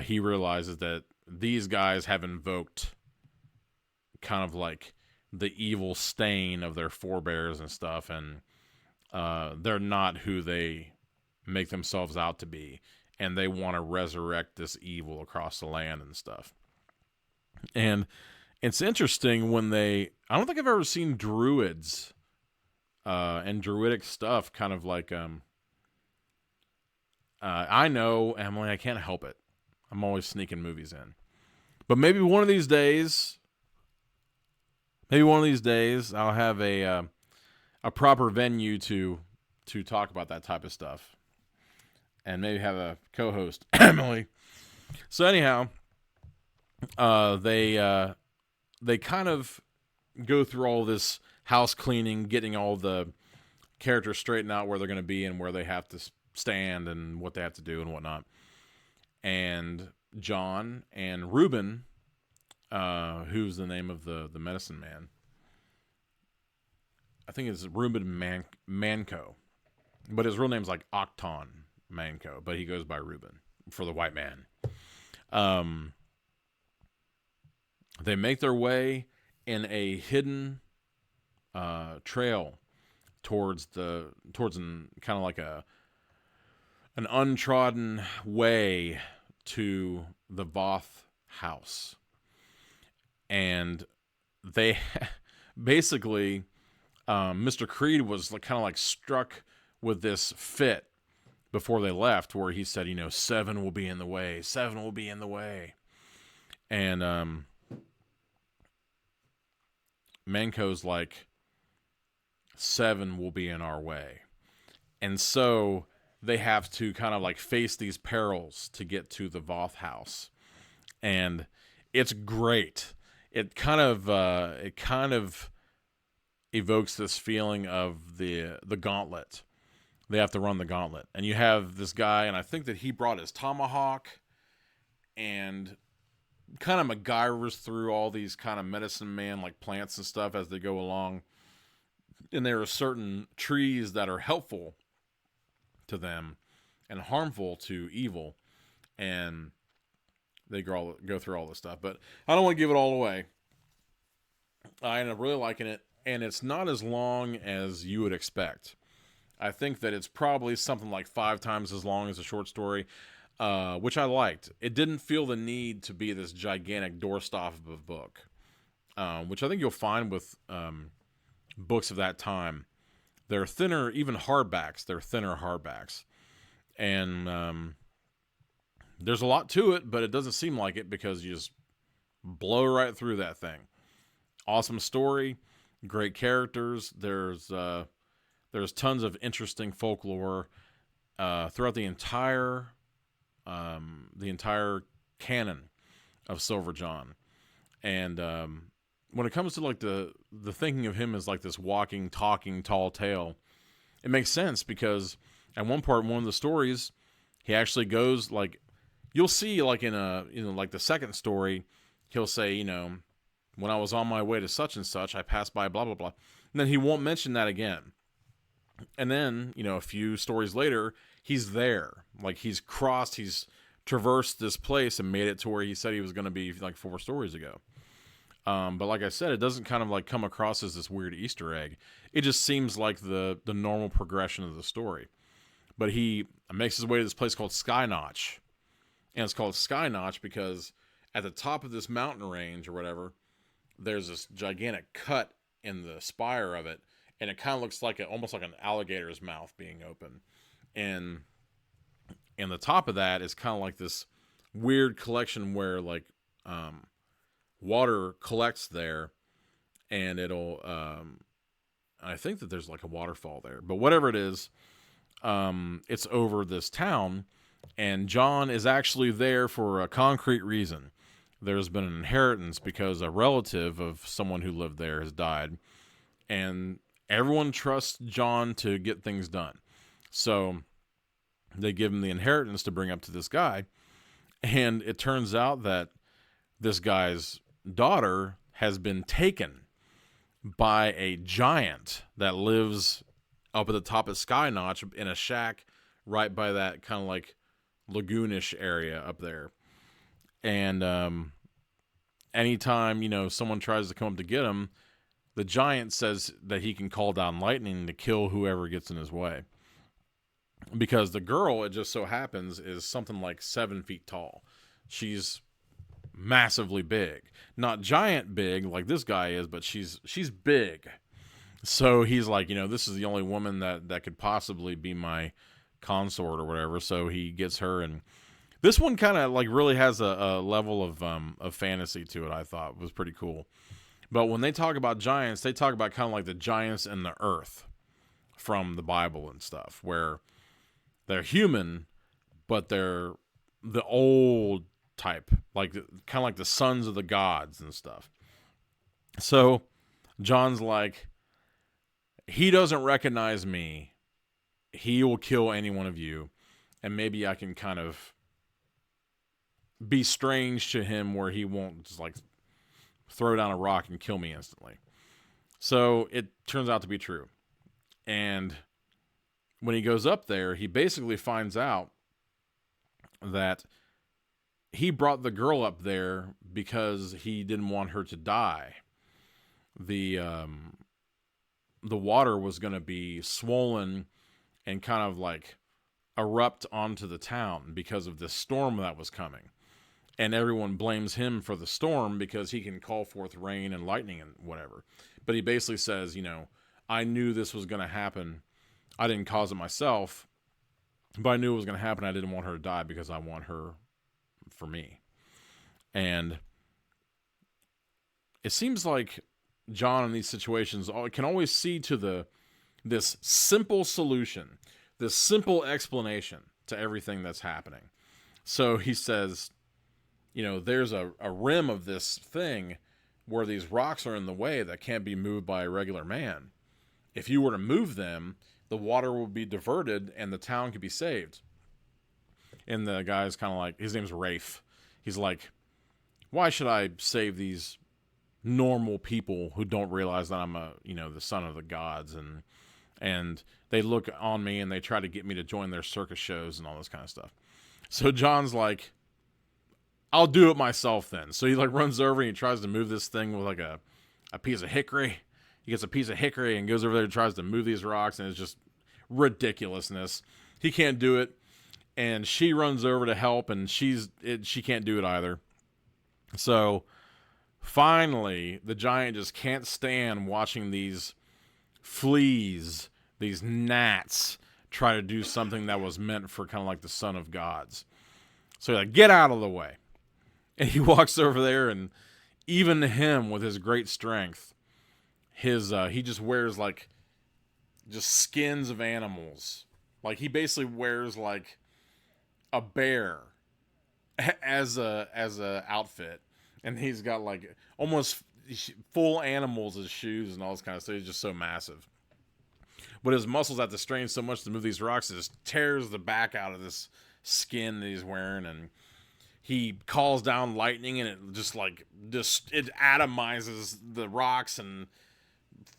he realizes that these guys have invoked kind of like the evil stain of their forebears and stuff, and they're not who they make themselves out to be, and they want to resurrect this evil across the land and stuff. And it's interesting when I don't think I've ever seen druids and druidic stuff kind of like, I know, Emily, I can't help it. I'm always sneaking movies in. But maybe one of these days I'll have a proper venue to talk about that type of stuff, and maybe have a co-host, Emily. So anyhow, they kind of go through all this house cleaning, getting all the characters straightened out where they're going to be and where they have to stand and what they have to do and whatnot. And John and Reuben, who's the name of the medicine man, I think it's Reuben Manco, but his real name's like Octon Manco, but he goes by Reuben for the white man. They make their way in a hidden trail towards kind of like an untrodden way to the Voth house. And they basically, Mr. Creed was kind of like struck with this fit before they left, where he said, 7 will be in the way, 7 will be in the way. And Manco's like, 7 will be in our way. And so they have to kind of like face these perils to get to the Voth house. And it's great. It kind of evokes this feeling of the gauntlet. They have to run the gauntlet. And you have this guy, and I think that he brought his tomahawk and kind of MacGyvers through all these kind of medicine man like plants and stuff as they go along. And there are certain trees that are helpful to them and harmful to evil. And they go through all this stuff. But I don't want to give it all away. I end up really liking it. And it's not as long as you would expect. I think that it's probably something like 5 times as long as a short story, which I liked. It didn't feel the need to be this gigantic doorstop of a book, which I think you'll find with books of that time. They're thinner, even hardbacks. They're thinner hardbacks. And there's a lot to it, but it doesn't seem like it because you just blow right through that thing. Awesome story, great characters. There's tons of interesting folklore throughout the entire canon of Silver John. And when it comes to like the thinking of him as like this walking, talking, tall tale, it makes sense because at one part in one of the stories, he actually goes like, you'll see like in like the second story, he'll say, when I was on my way to such and such, I passed by blah, blah, blah. And then he won't mention that again. And then, a few stories later, he's there. Like he's traversed this place and made it to where he said he was going to be like 4 stories ago. But like I said, it doesn't kind of like come across as this weird Easter egg. It just seems like the normal progression of the story. But he makes his way to this place called Sky Notch. And it's called Sky Notch because at the top of this mountain range or whatever, there's this gigantic cut in the spire of it. And it kind of looks like almost like an alligator's mouth being open. And the top of that is kind of like this weird collection where like water collects there. And it'll... I think that there's like a waterfall there. But whatever it is, it's over this town. And John is actually there for a concrete reason. There's been an inheritance because a relative of someone who lived there has died. And everyone trusts John to get things done. So they give him the inheritance to bring up to this guy. And it turns out that this guy's daughter has been taken by a giant that lives up at the top of Sky Notch in a shack right by that kind of like lagoonish area up there. And anytime, someone tries to come up to get him, the giant says that he can call down lightning to kill whoever gets in his way. Because the girl, it just so happens, is something like 7 feet tall. She's massively big. Not giant big like this guy is, but she's big. So he's like, this is the only woman that could possibly be my consort or whatever. So he gets her, and this one kind of like really has a level of fantasy to it. I thought was pretty cool. But when they talk about giants, they talk about kind of like the giants in the earth from the Bible and stuff, where they're human, but they're the old type, like kind of like the sons of the gods and stuff. So John's like, he doesn't recognize me. He will kill any one of you. And maybe I can kind of be strange to him where he won't just like throw down a rock and kill me instantly. So it turns out to be true. And when he goes up there, he basically finds out that he brought the girl up there because he didn't want her to die. The water was going to be swollen and kind of like erupt onto the town because of this storm that was coming. And everyone blames him for the storm because he can call forth rain and lightning and whatever. But he basically says, I knew this was going to happen. I didn't cause it myself, but I knew it was going to happen. I didn't want her to die because I want her for me. And it seems like John in these situations can always see to this simple solution, this simple explanation to everything that's happening. So he says, there's a rim of this thing where these rocks are in the way that can't be moved by a regular man. If you were to move them, the water would be diverted and the town could be saved. And the guy's kind of like, his name's Rafe. He's like, why should I save these normal people who don't realize that I'm the son of the gods, and they look on me and they try to get me to join their circus shows and all this kind of stuff. So John's like, I'll do it myself then. So he like runs over and he tries to move this thing with like a piece of hickory. He gets a piece of hickory and goes over there and tries to move these rocks, and it's just ridiculousness. He can't do it, and she runs over to help, and she can't do it either. So finally, the giant just can't stand watching these fleas, these gnats, try to do something that was meant for kind of like the son of gods. So he's like, get out of the way. And he walks over there, and even him, with his great strength, he just wears like just skins of animals. Like he basically wears like a bear as a outfit, and he's got like almost full animals as shoes and all this kind of stuff. He's just so massive. But his muscles have to strain so much to move these rocks, it just tears the back out of this skin that he's wearing, and he calls down lightning, and it it atomizes the rocks and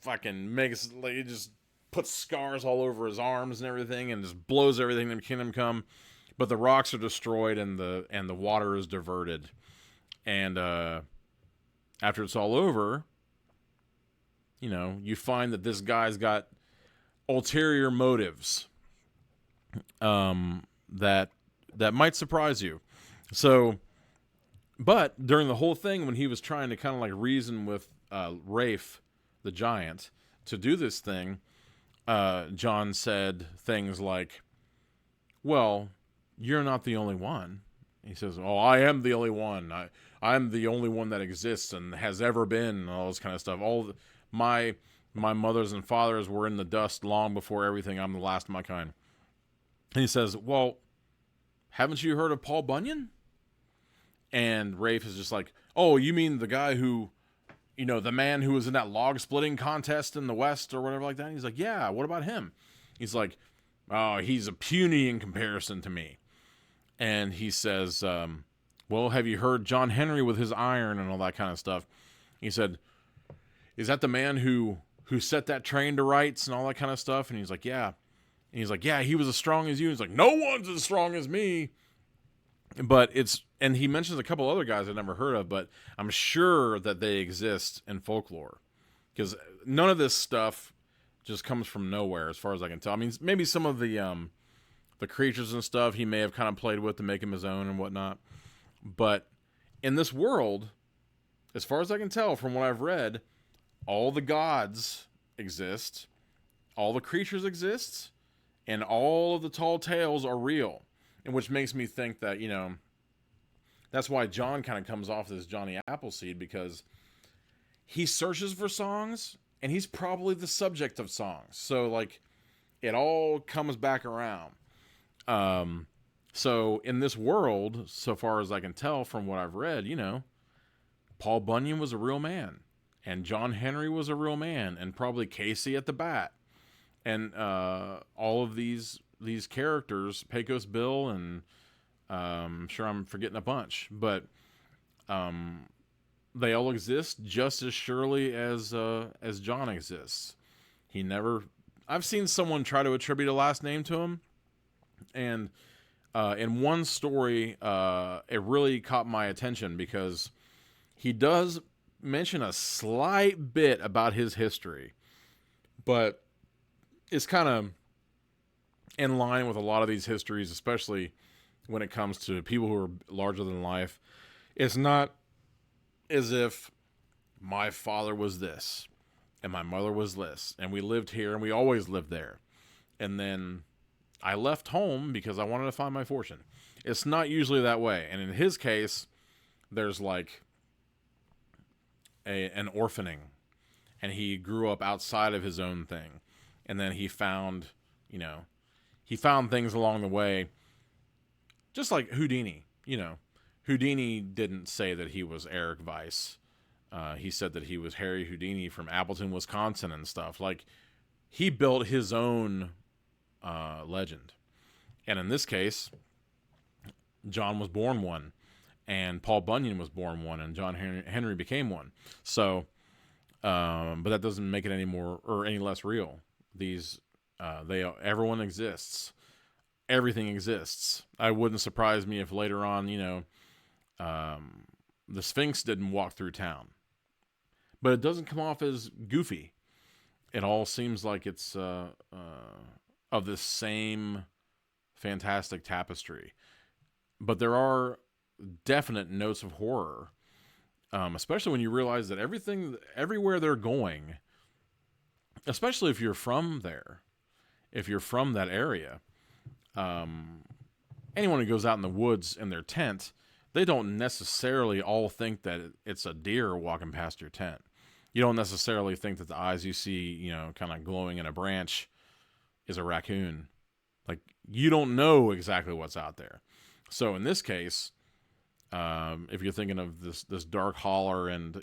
fucking makes, like, it just puts scars all over his arms and everything, and just blows everything in Kingdom Come. But the rocks are destroyed, and the water is diverted. And after it's all over, you find that this guy's got ulterior motives that might surprise you. So, but during the whole thing, when he was trying to kind of like reason with Rafe, the giant, to do this thing, John said things like, well, you're not the only one. He says, oh, I am the only one. I'm the only one that exists and has ever been, and all this kind of stuff. My mothers and fathers were in the dust long before everything. I'm the last of my kind. And he says, well, haven't you heard of Paul Bunyan? And Rafe is just like, oh, you mean the guy who, the man who was in that log splitting contest in the West or whatever like that? And he's like, yeah, what about him? He's like, oh, he's a puny in comparison to me. And he says, well, have you heard John Henry with his iron and all that kind of stuff? He said, is that the man who set that train to rights and all that kind of stuff? And he's like, yeah. And he's like, yeah, he was as strong as you. He's like, no one's as strong as me. But and he mentions a couple other guys I've never heard of, but I'm sure that they exist in folklore, because none of this stuff just comes from nowhere, as far as I can tell. I mean, maybe some of the creatures and stuff he may have kind of played with to make him his own and whatnot. But in this world, as far as I can tell from what I've read, all the gods exist, all the creatures exist, and all of the tall tales are real. And which makes me think that, that's why John kind of comes off as Johnny Appleseed, because he searches for songs, and he's probably the subject of songs. So, like, it all comes back around. So, in this world, so far as I can tell from what I've read, Paul Bunyan was a real man. And John Henry was a real man. And probably Casey at the Bat. And all of these characters, Pecos Bill, and I'm sure I'm forgetting a bunch, but they all exist just as surely as John exists. He never. I've seen someone try to attribute a last name to him, and in one story, it really caught my attention because he does mention a slight bit about his history, but it's kind of in line with a lot of these histories, especially when it comes to people who are larger than life. It's not as if my father was this and my mother was this and we lived here and we always lived there. And then I left home because I wanted to find my fortune. It's not usually that way. And in his case, there's like an orphaning, and he grew up outside of his own thing. And then he found things along the way, just like Houdini. Houdini didn't say that he was Eric Weiss. He said that he was Harry Houdini from Appleton, Wisconsin and stuff. Like, he built his own legend. And in this case, John was born one, and Paul Bunyan was born one, and John Henry became one. So, but that doesn't make it any more or any less real. Everyone exists. Everything exists. I wouldn't surprise me if later on, the Sphinx didn't walk through town. But it doesn't come off as goofy. It all seems like it's of this same fantastic tapestry. But there are definite notes of horror, especially when you realize that everywhere they're going, especially if you're from there, if you're from that area, anyone who goes out in the woods in their tent, they don't necessarily all think that it's a deer walking past your tent. You don't necessarily think that the eyes you see, kind of glowing in a branch is a raccoon. Like, you don't know exactly what's out there. So in this case, if you're thinking of this dark holler and,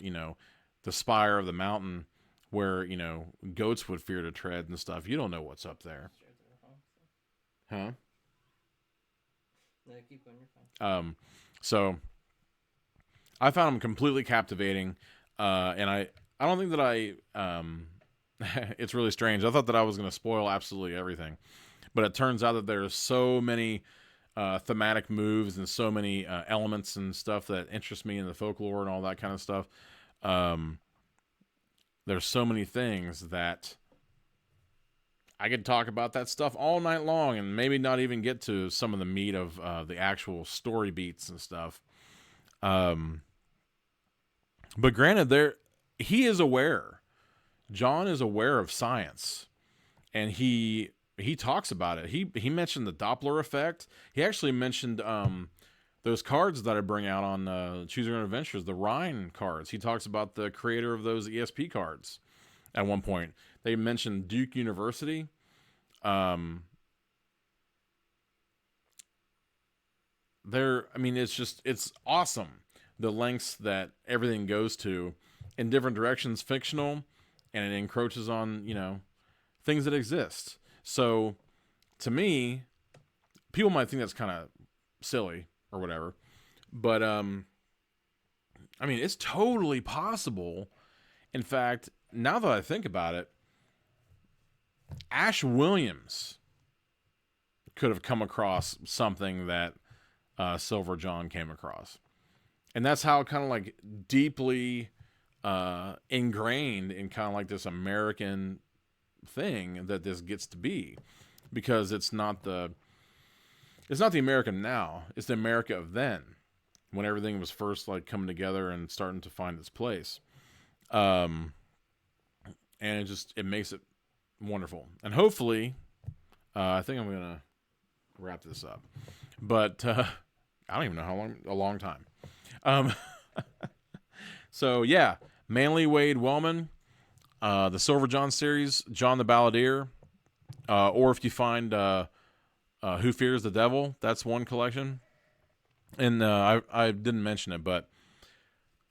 the spire of the mountain where, goats would fear to tread and stuff, you don't know what's up there. Huh? No, keep going, you're fine. So I found them completely captivating. And I don't think that it's really strange. I thought that I was going to spoil absolutely everything, but it turns out that there's so many thematic moves and so many elements and stuff that interest me in the folklore and all that kind of stuff. There's so many things that I could talk about that stuff all night long and maybe not even get to some of the meat of the actual story beats and stuff. But granted, he is aware. John is aware of science, and he talks about it. He mentioned the Doppler effect. He actually mentioned those cards that I bring out on Choose Your Own Adventures, the Rhine cards. He talks about the creator of those ESP cards at one point. They mentioned Duke University. It's awesome, the lengths that everything goes to in different directions, fictional, and it encroaches on, things that exist. So, to me, people might think that's kind of silly or whatever, but, it's totally possible. In fact, now that I think about it, Ash Williams could have come across something that Silver John came across. And that's how kind of like deeply ingrained in kind of like this American thing that this gets to be, because it's not the America now, it's the America of then, when everything was first like coming together and starting to find its place. And it makes it wonderful. And hopefully, I think I'm going to wrap this up, but I don't even know how long, a long time. So yeah, Manly Wade Wellman, the Silver John series, John the Balladeer, or if you find Who Fears the Devil, that's one collection. And I didn't mention it, but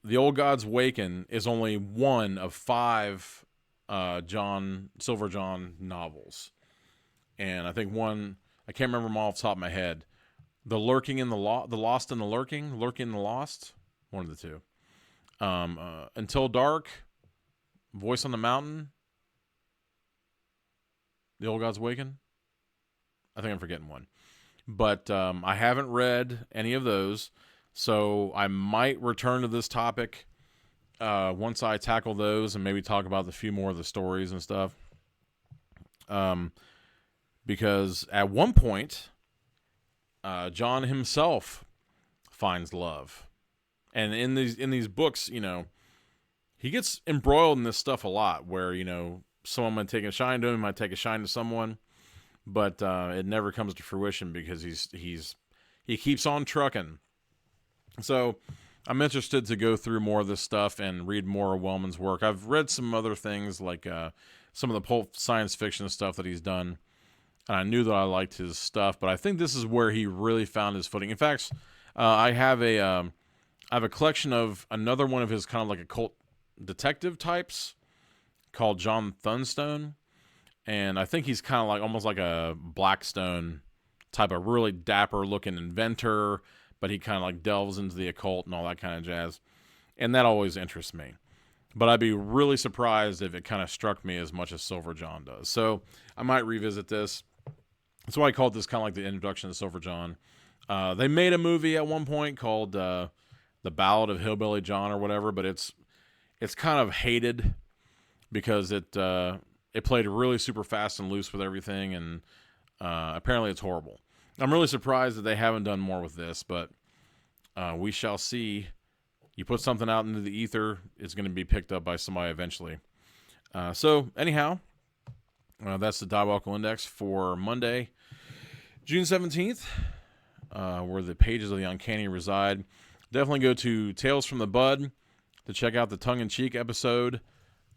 The Old Gods Waken is only one of 5 Silver John novels. And I think one, I can't remember them all off the top of my head. The Lost and the Lurking, Lurking and the Lost, one of the two. Until Dark, Voice on the Mountain, The Old Gods Awaken. I think I'm forgetting one. But I haven't read any of those, so I might return to this topic once I tackle those and maybe talk about a few more of the stories and stuff. Because at one point, John himself finds love. And in these books, you know, he gets embroiled in this stuff a lot where, you know, someone might take a shine to him, might take a shine to someone, but it never comes to fruition because he keeps on trucking. So I'm interested to go through more of this stuff and read more of Wellman's work. I've read some other things like some of the pulp science fiction stuff that he's done, and I knew that I liked his stuff, but I think this is where he really found his footing. In fact, I have a collection of another one of his kind of like occult detective types called John Thunstone, and I think he's kind of like almost like a Blackstone type of really dapper looking inventor, but he kind of like delves into the occult and all that kind of jazz, and that always interests me. But I'd be really surprised if it kind of struck me as much as Silver John does. So I might revisit this. That's why I called this kind of like the introduction to Silver John. They made a movie at one point called The Ballad of Hillbilly John or whatever, but it's kind of hated because it played really super fast and loose with everything, and apparently it's horrible. I'm really surprised that they haven't done more with this, but we shall see. You put something out into the ether, it's going to be picked up by somebody eventually. So anyhow, that's the Diabolical Index for Monday, June 17th, where the pages of the Uncanny reside. Definitely go to Tales from the Bud to check out the tongue-in-cheek episode,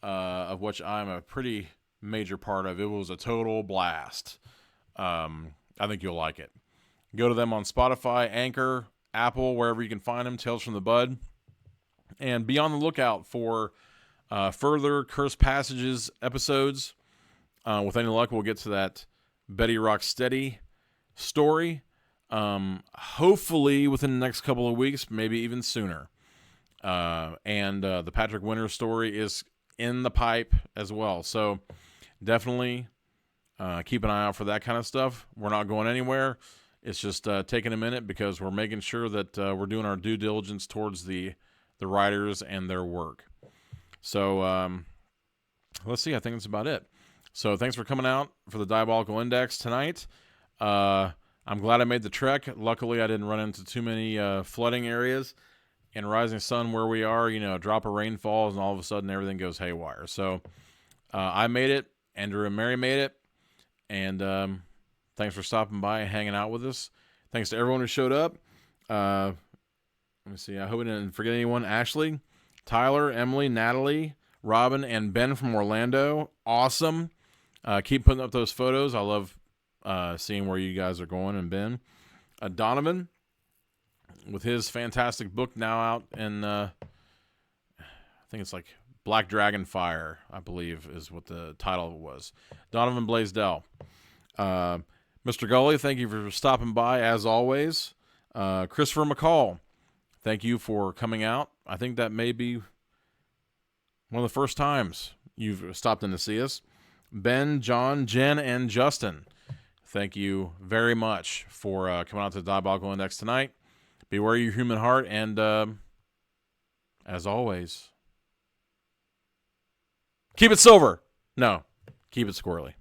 of which I'm a pretty major part of. It was a total blast. I think you'll like it. Go to them on Spotify, Anchor, Apple, wherever you can find them, Tales from the Bud. And be on the lookout for further Cursed Passages episodes. With any luck, we'll get to that Betty Rocksteady story. Hopefully within the next couple of weeks, maybe even sooner. And the Patrick Winters story is in the pipe as well. So definitely keep an eye out for that kind of stuff. We're not going anywhere. It's just taking a minute because we're making sure that we're doing our due diligence towards the writers and their work. So let's see. I think that's about it. So thanks for coming out for the Diabolical Index tonight. I'm glad I made the trek. Luckily, I didn't run into too many flooding areas. In Rising Sun, where we are, you know, a drop of rain falls and all of a sudden everything goes haywire. So I made it. Andrew and Mary made it. And thanks for stopping by and hanging out with us. Thanks to everyone who showed up. Let me see. I hope I didn't forget anyone. Ashley, Tyler, Emily, Natalie, Robin, and Ben from Orlando. Awesome. Keep putting up those photos. I love seeing where you guys are going. And Ben. Donovan, with his fantastic book now out in, I think it's like Black Dragon Fire, I believe is what the title of it was. Donovan Blaisdell. Mr. Gully, thank you for stopping by as always. Christopher McCall, thank you for coming out. I think that may be one of the first times you've stopped in to see us. Ben, John, Jen, and Justin, thank you very much for coming out to the Diabolical Index tonight. Beware your human heart, and as always, keep it silver. No, keep it squirrely.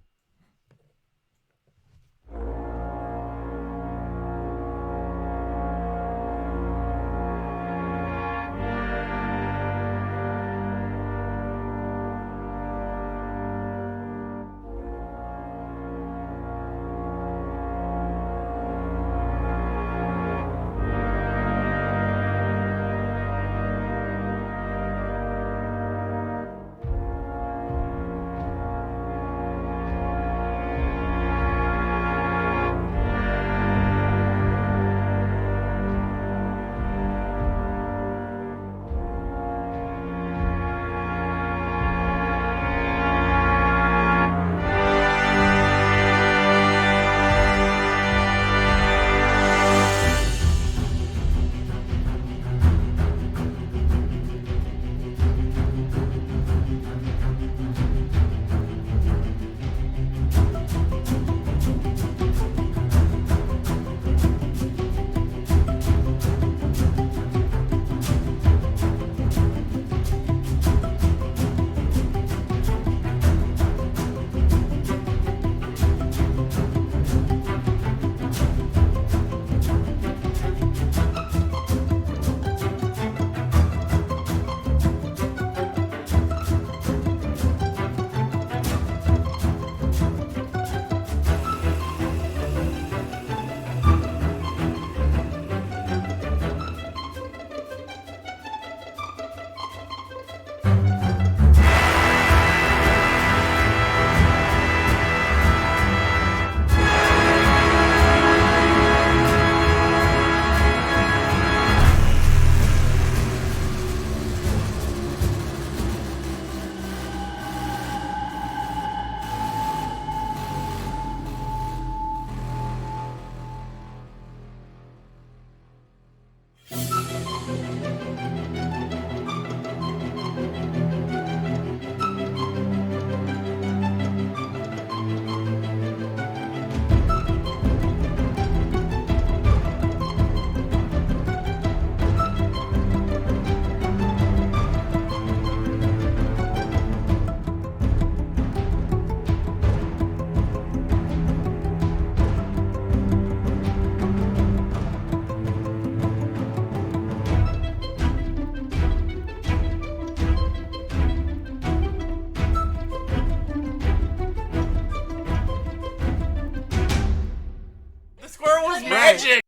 magic.